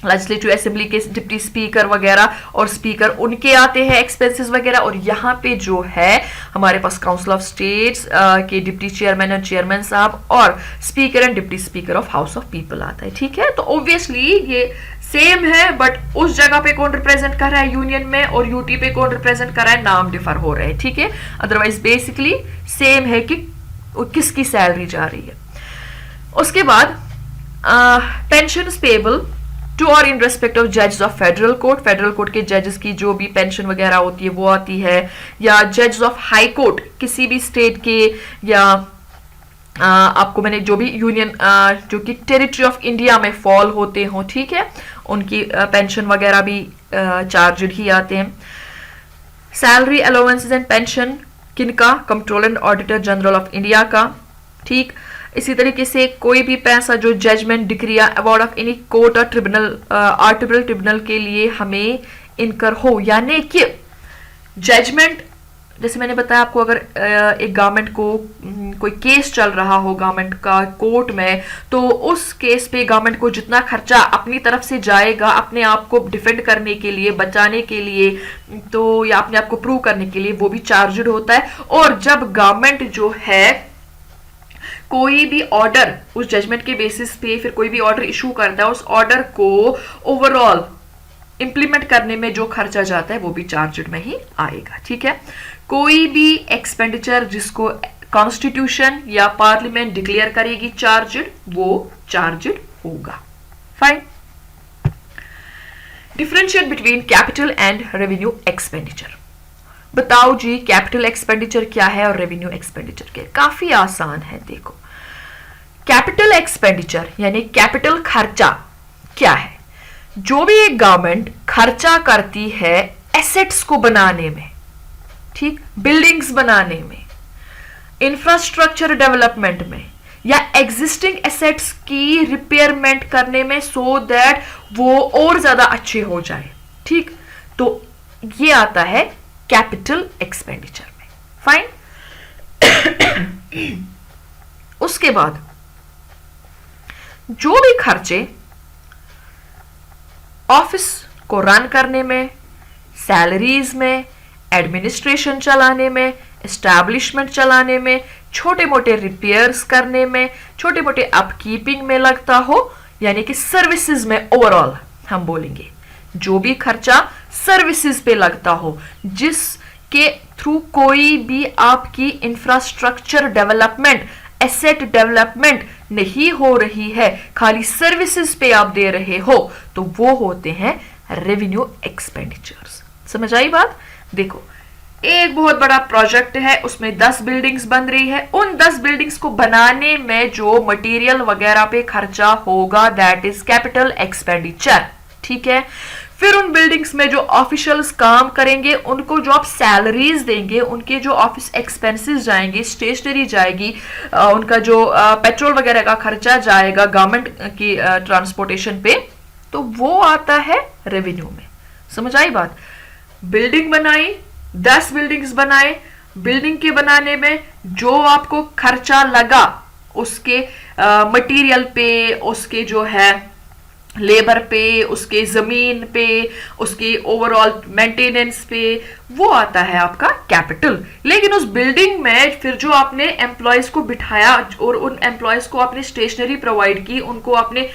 Speaker 1: लेजिस्लेटिव असेंबली के डिप्टी स्पीकर वगैरह और स्पीकर, उनके आते हैं एक्सपेंसेस वगैरह, और यहाँ पे जो है हमारे पास काउंसिल ऑफ स्टेट्स के डिप्टी चेयरमैन और चेयरमैन साहब और speaker and deputy speaker of house of people आता है। ठीक है। तो ऑब्वियसली ये सेम है, बट उस जगह पे कौन रिप्रेजेंट कर रहा है यूनियन में और यूटी पे कौन रिप्रेजेंट कर रहा है, नाम डिफर हो रहे हैं। ठीक है। अदरवाइज बेसिकली सेम है कि किसकी सैलरी जा रही है। उसके बाद pension payable to or in respect of जजेस of federal court, federal court के जजेस की जो भी पेंशन वगैरह होती है वो आती है, या जजेस ऑफ हाई कोर्ट किसी भी स्टेट के, या आपको मैंने जो भी यूनियन जो कि टेरिटरी ऑफ इंडिया में फॉल होते हो, ठीक है, उनकी पेंशन वगैरह भी चार्जड ही आते हैं। सैलरी, अलाउंसेस एंड पेंशन किनका, controller and auditor general of India का। ठीक। इसी तरीके से कोई भी पैसा जो जजमेंट, डिक्री या अवार्ड ऑफ एनी कोर्ट और ट्रिब्यूनल, आर्टिबल ट्रिब्यूनल के लिए हमें इनकर हो, यानी कि जजमेंट, जैसे मैंने बताया आपको, अगर एक गवर्नमेंट को कोई केस चल रहा हो गवर्नमेंट का कोर्ट में, तो उस केस पे गवर्नमेंट को जितना खर्चा अपनी तरफ से जाएगा अपने आप को डिफेंड करने के लिए, बचाने के लिए, तो या अपने आप को प्रूव करने के लिए, वो भी चार्जड होता है। और जब गवर्नमेंट जो है कोई भी ऑर्डर उस जजमेंट के बेसिस पे फिर कोई भी ऑर्डर इशू करता है, उस ऑर्डर को ओवरऑल इंप्लीमेंट करने में जो खर्चा जाता है वो भी चार्जड में ही आएगा। ठीक है। कोई भी एक्सपेंडिचर जिसको कॉन्स्टिट्यूशन या पार्लियामेंट डिक्लेयर करेगी चार्जड, वो चार्जड होगा। Fine. Differentiate between capital and revenue expenditure. बताओ जी कैपिटल एक्सपेंडिचर क्या है और रेवेन्यू एक्सपेंडिचर क्या है। काफी आसान है। देखो, कैपिटल एक्सपेंडिचर यानी कैपिटल खर्चा क्या है, जो भी एक गवर्नमेंट खर्चा करती है एसेट्स को बनाने में, ठीक, बिल्डिंग्स बनाने में, इंफ्रास्ट्रक्चर डेवलपमेंट में, या एग्जिस्टिंग एसेट्स की रिपेयरमेंट करने में, सो दैट वो और ज्यादा अच्छे हो जाए। ठीक। तो ये आता है कैपिटल एक्सपेंडिचर में। फाइन। उसके बाद जो भी खर्चे ऑफिस को रन करने में, सैलरीज में, एडमिनिस्ट्रेशन चलाने में, एस्टैब्लिशमेंट चलाने में, छोटे मोटे रिपेयर्स करने में, छोटे मोटे अपकीपिंग में लगता हो, यानी कि सर्विसेज में ओवरऑल हम बोलेंगे, जो भी खर्चा सर्विसेज पे लगता हो, जिसके थ्रू कोई भी आपकी इंफ्रास्ट्रक्चर डेवलपमेंट, एसेट डेवलपमेंट नहीं हो रही है, खाली सर्विसेज पे आप दे रहे हो, तो वो होते हैं रेवेन्यू एक्सपेंडिचर्स। समझ आई बात। देखो, एक बहुत बड़ा प्रोजेक्ट है, उसमें 10 बिल्डिंग्स बन रही है, उन 10 बिल्डिंग्स को बनाने में जो मटेरियल वगैरह पे खर्चा होगा दैट इज कैपिटल एक्सपेंडिचर। ठीक है, फिर उन बिल्डिंग्स में जो ऑफिशियल्स काम करेंगे उनको जो आप सैलरीज देंगे, उनके जो ऑफिस एक्सपेंसेस जाएंगे, स्टेशनरी जाएगी, उनका जो पेट्रोल वगैरह का खर्चा जाएगा गवर्नमेंट की ट्रांसपोर्टेशन पे, तो वो आता है रेवेन्यू में। समझ आई बात? बिल्डिंग बनाई, 10 बिल्डिंग्स बनाए, बिल्डिंग के बनाने में जो आपको खर्चा लगा उसके मटेरियल पे, उसके जो है लेबर पे, उसके जमीन पे, उसकी ओवरऑल मेंटेनेंस पे, वो आता है आपका कैपिटल। लेकिन उस बिल्डिंग में फिर जो आपने एम्प्लॉयज को बिठाया और उन एम्प्लॉयज को आपने स्टेशनरी प्रोवाइड की, उनको आपने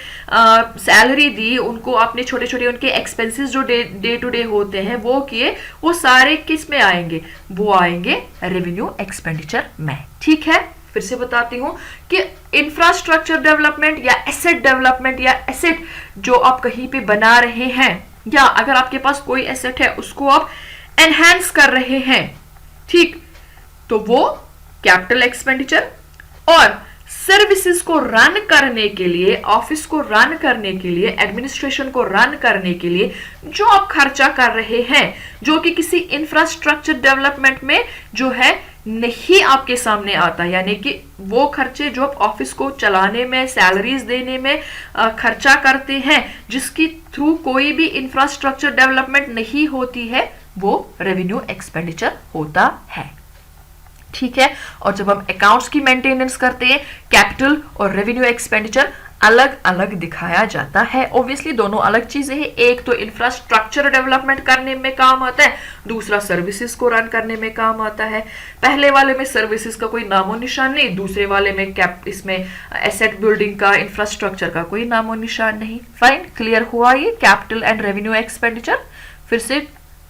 Speaker 1: सैलरी दी, उनको आपने छोटे छोटे उनके एक्सपेंसेस जो डे टू डे होते हैं वो किए, वो सारे किस में आएंगे? वो आएंगे रेवेन्यू एक्सपेंडिचर में। ठीक है, फिर से बताती हूं कि इंफ्रास्ट्रक्चर डेवलपमेंट या एसेट डेवलपमेंट या एसेट जो आप कहीं पे बना रहे हैं, या अगर आपके पास कोई एसेट है उसको आप एनहांस कर रहे हैं, ठीक, तो वो कैपिटल एक्सपेंडिचर। और सर्विसेज को रन करने के लिए, ऑफिस को रन करने के लिए, एडमिनिस्ट्रेशन को रन करने के लिए जो आप खर्चा कर रहे हैं, जो कि किसी इंफ्रास्ट्रक्चर डेवलपमेंट में जो है नहीं आपके सामने आता, यानी कि वो खर्चे जो आप ऑफिस को चलाने में, सैलरीज देने में खर्चा करते हैं, जिसकी थ्रू कोई भी इंफ्रास्ट्रक्चर डेवलपमेंट नहीं होती है, वो रेवेन्यू एक्सपेंडिचर होता है। ठीक है, और जब हम अकाउंट्स की मेंटेनेंस करते हैं, कैपिटल और रेवेन्यू एक्सपेंडिचर अलग अलग दिखाया जाता है। ऑब्वियसली दोनों अलग चीजें हैं, एक तो इंफ्रास्ट्रक्चर डेवलपमेंट करने में काम आता है, दूसरा सर्विसेज को रन करने में काम आता है। पहले वाले में सर्विसेज का कोई नामो निशान नहीं, दूसरे वाले में इसमें एसेट बिल्डिंग का, इंफ्रास्ट्रक्चर का कोई नामो निशान नहीं। फाइन, क्लियर हुआ ये कैपिटल एंड रेवेन्यू एक्सपेंडिचर। फिर से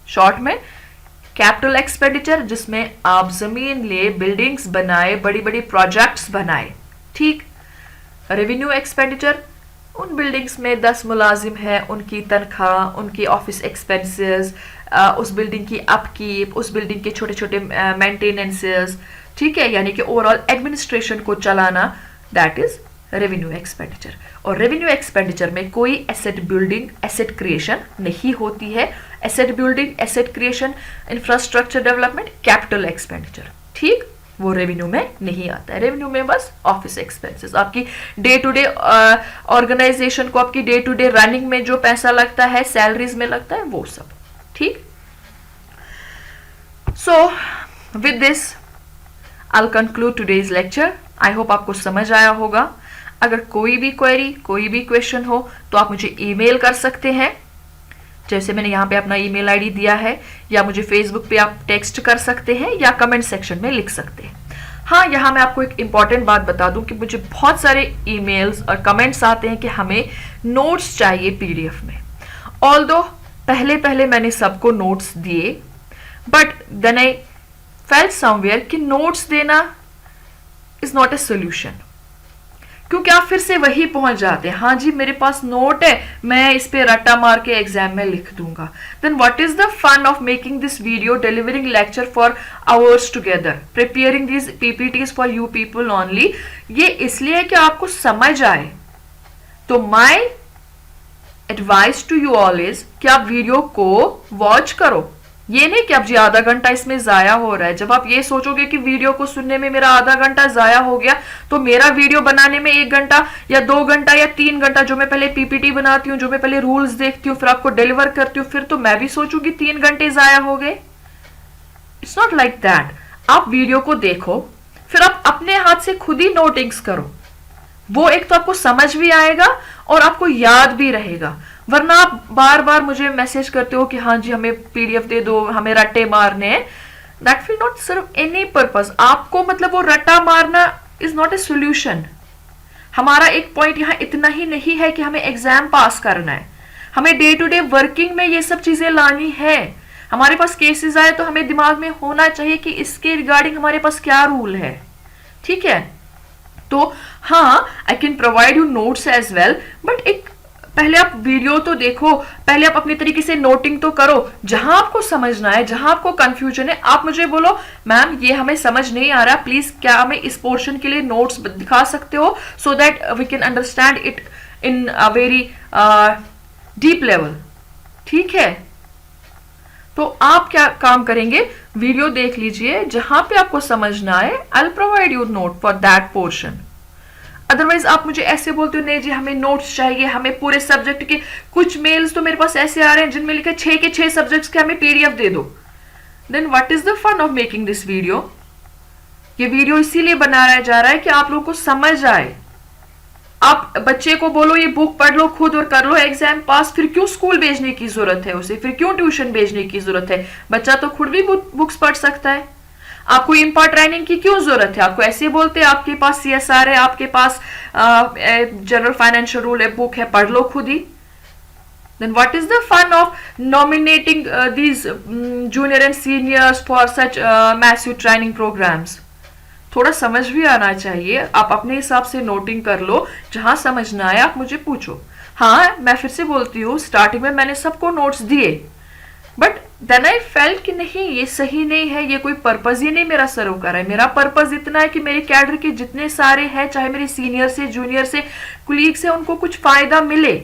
Speaker 1: शॉर्ट में, कैपिटल एक्सपेंडिचर जिसमें आप जमीन ले, बिल्डिंग्स बनाए, बड़ी बड़ी प्रोजेक्ट्स बनाए, ठीक। रेवेन्यू एक्सपेंडिचर उन बिल्डिंग्स में 10 मुलाजिम है, उनकी तनख्वाह, उनकी ऑफिस एक्सपेंसेस, उस बिल्डिंग की अपकीप, उस बिल्डिंग के छोटे छोटे मेंटेनेंसेस, ठीक है, यानी कि ओवरऑल एडमिनिस्ट्रेशन को चलाना, दैट इज रेवेन्यू एक्सपेंडिचर। और रेवेन्यू एक्सपेंडिचर में कोई एसेट बिल्डिंग, एसेट क्रिएशन नहीं होती है। Asset building, asset creation, infrastructure development, capital expenditure, ठीक, वो रेवेन्यू में नहीं आता है। रेवेन्यू में बस ऑफिस एक्सपेंसेस, आपकी डे टू डे ऑर्गेनाइजेशन को, आपकी डे टू डे रनिंग में जो पैसा लगता है, सैलरीज में लगता है, वो सब, ठीक। So with this I will conclude today's lecture. I hope आपको समझ आया होगा। अगर कोई भी क्वेरी, कोई भी क्वेश्चन हो तो आप मुझे ईमेल कर सकते हैं, जैसे मैंने यहाँ पे अपना ईमेल आईडी दिया है, या मुझे फेसबुक पे आप टेक्स्ट कर सकते हैं, या कमेंट सेक्शन में लिख सकते हैं। हाँ, यहाँ मैं आपको एक इंपॉर्टेंट बात बता दूं कि मुझे बहुत सारे ईमेल्स और कमेंट्स आते हैं कि हमें नोट्स चाहिए पीडीएफ में। ऑल्दो पहले पहले मैंने सबको नोट्स दिए, but then I felt somewhere कि नोट्स देना इज नॉट ए सोल्यूशन, क्योंकि आप फिर से वही पहुंच जाते हैं, हाँ जी मेरे पास नोट है, मैं इस पे रट्टा मार के एग्जाम में लिख दूंगा। Then what is the fun of making this video, delivering lecture for hours together, preparing this PPTs for you people only. ये इसलिए कि आपको समझ आए। तो my advice to you all is कि आप वीडियो को वॉच करो, ये नहीं कि अब जी आधा घंटा इसमें जाया हो रहा है। जब आप ये सोचोगे कि वीडियो को सुनने में मेरा आधा घंटा जाया हो गया, तो मेरा वीडियो बनाने में 1 घंटा या 2 घंटा या 3 घंटा, जो मैं पहले पीपीटी बनाती हूँ, जो मैं पहले रूल्स देखती हूँ, फिर आपको डिलीवर करती हूँ, फिर तो मैं भी सोचूंगी 3 घंटे जाया हो गए। It's not like that. आप वीडियो को देखो, फिर आप अपने हाथ से खुद ही नोटिंग्स करो, वो एक तो आपको समझ भी आएगा और आपको याद भी रहेगा। वरना आप बार बार मुझे मैसेज करते हो कि हाँ जी हमें पीडीएफ दे दो, हमें रट्टे मारने हैं, that will not serve any purpose. आपको मतलब वो रट्टा मारना इज नॉट ए सोल्यूशन। हमारा एक पॉइंट यहाँ इतना ही नहीं है कि हमें एग्जाम पास करना है, हमें डे टू डे वर्किंग में ये सब चीजें लानी है। हमारे पास केसेस आए तो हमें दिमाग में होना चाहिए कि इसके रिगार्डिंग हमारे पास क्या रूल है, ठीक है। तो हाँ, I can provide you notes as well, but एक पहले आप वीडियो तो देखो, पहले आप अपनी तरीके से नोटिंग तो करो। जहां आपको समझना है, जहां आपको कंफ्यूजन है, आप मुझे बोलो मैम ये हमें समझ नहीं आ रहा, प्लीज क्या हमें इस पोर्शन के लिए नोट्स दिखा सकते हो, so that we can understand it in a very deep level. ठीक है, तो आप क्या काम करेंगे, वीडियो देख लीजिए, जहां पे आपको समझना है I will provide you note for that portion. Otherwise आप मुझे ऐसे बोलते हो नहीं जी हमें नोट्स चाहिए, हमें पूरे सब्जेक्ट के, कुछ मेल्स तो मेरे पास ऐसे आ रहे हैं जिनमें लिखा है 6 के 6 सब्जेक्ट्स के हमें पीडीएफ दे दो। Then what is the fun of making this video? ये वीडियो इसीलिए बनाया जा रहा है कि आप लोगों को समझ आए। आप बच्चे को बोलो ये बुक पढ़ लो खुद और कर लो एग्जाम पास, फिर क्यों स्कूल भेजने की जरूरत है उसे, फिर क्यों ट्यूशन भेजने की जरूरत है? बच्चा तो खुद भी बुक्स पढ़ सकता है। आपको इम्पा ट्रेनिंग की क्यों जरूरत है? आपको ऐसे बोलते हैं आपके पास सीएसआर है, आपके पास जनरल फाइनेंशियल रूल है, बुक है, पढ़ लो खुद ही। Then what is the fun of nominating these junior and seniors for such massive training programs? थोड़ा समझ भी आना चाहिए। आप अपने हिसाब से नोटिंग कर लो, जहां समझना है आप मुझे पूछो। हाँ, मैं फिर से बोलती हूँ, स्टार्टिंग में मैंने सबको नोट्स दिए, बट देन आई फेल्ट कि नहीं ये सही नहीं है, ये कोई पर्पज ही नहीं मेरा सर्व कर रहा है। मेरा पर्पज इतना है कि मेरे कैडर के जितने सारे हैं, चाहे मेरे सीनियर से, जूनियर से, कुलीग से, उनको कुछ फायदा मिले।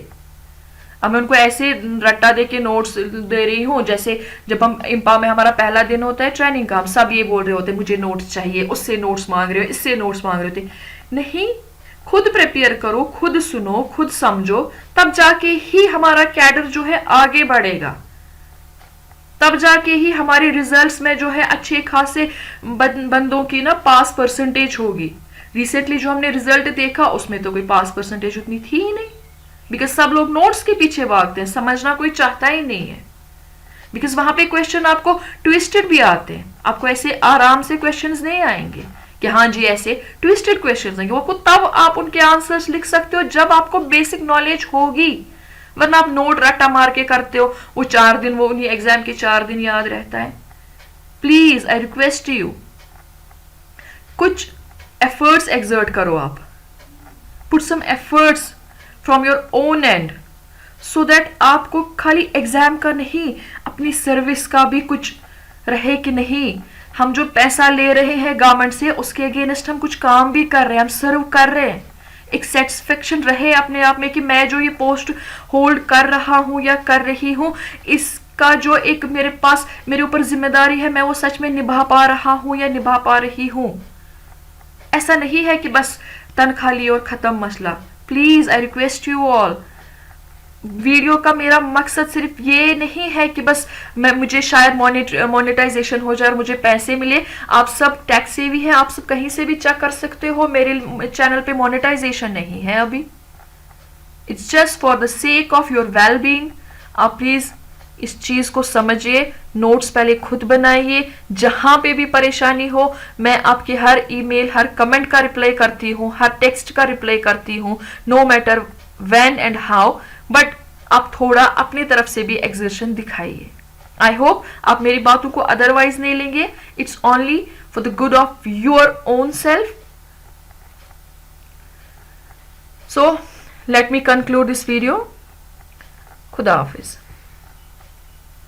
Speaker 1: अब मैं उनको ऐसे रट्टा दे के नोट्स दे रही हूँ, जैसे जब हम इम्पा में हमारा पहला दिन होता है ट्रेनिंग का, हम सब ये बोल रहे होते हैं मुझे नोट्स चाहिए, उससे नोट्स मांग रहे हो, इससे नोट्स मांग रहे होते। नहीं, खुद प्रिपेयर करो, खुद सुनो, खुद समझो, तब जाके ही हमारा कैडर जो है आगे बढ़ेगा, तब जाके ही हमारे रिजल्ट्स में जो है अच्छे खासे बंदों की ना पास परसेंटेज होगी। रिसेंटली जो हमने रिजल्ट देखा उसमें तो कोई पास परसेंटेज उतनी थी ही नहीं, बिकॉज सब लोग नोट्स के पीछे भागते हैं, समझना कोई चाहता ही नहीं है। बिकॉज वहां पे क्वेश्चन आपको ट्विस्टेड भी आते हैं, आपको ऐसे आराम से क्वेश्चंस नहीं आएंगे कि हाँ जी ऐसे ट्विस्टेड क्वेश्चंस आएंगे। वो तब आप उनके आंसर्स लिख सकते हो जब आपको बेसिक नॉलेज होगी, वरना आप नोट रट्टा मार के करते हो, वो 4 दिन, वो उन्हीं एग्जाम के 4 दिन याद रहता है। प्लीज आई रिक्वेस्ट यू, कुछ एफर्ट्स एक्सर्ट करो, आप put some efforts from your own end, so that आपको खाली एग्जाम का नहीं, अपनी सर्विस का भी कुछ रहे कि नहीं, हम जो पैसा ले रहे हैं गवर्नमेंट से उसके अगेंस्ट हम कुछ काम भी कर रहे हैं, हम सर्व कर रहे हैं। एक सेटिस्फेक्शन रहे अपने आप में कि मैं जो ये पोस्ट होल्ड कर रहा हूं या कर रही हूं, इसका जो एक मेरे पास, मेरे ऊपर जिम्मेदारी है, मैं वो सच में निभा पा रहा हूं या निभा पा रही हूं। ऐसा नहीं है कि बस तनख्वाह ली और खत्म मसला। Please I request you all, video का मेरा मकसद सिर्फ ये नहीं है कि बस मुझे शायद मोनेटाइजेशन हो जाए और मुझे पैसे मिले। आप सब टैक्स से भी हैं, आप सब कहीं से भी चेक कर सकते हो, मेरे चैनल पे मोनेटाइजेशन नहीं है अभी। It's just for the sake of your well being. आप प्लीज इस चीज को समझिए, नोट्स पहले खुद बनाइए। जहां पे भी परेशानी हो, मैं आपके हर ईमेल, हर कमेंट का रिप्लाई करती हूँ, हर टेक्स्ट का रिप्लाई करती हूँ, no matter when and how, but आप थोड़ा अपनी तरफ से भी एक्सर्शन दिखाइए। आई होप आप मेरी बातों को अदरवाइज नहीं लेंगे। It's only for the good of your own self. So let me conclude this video. खुदा हाफिज।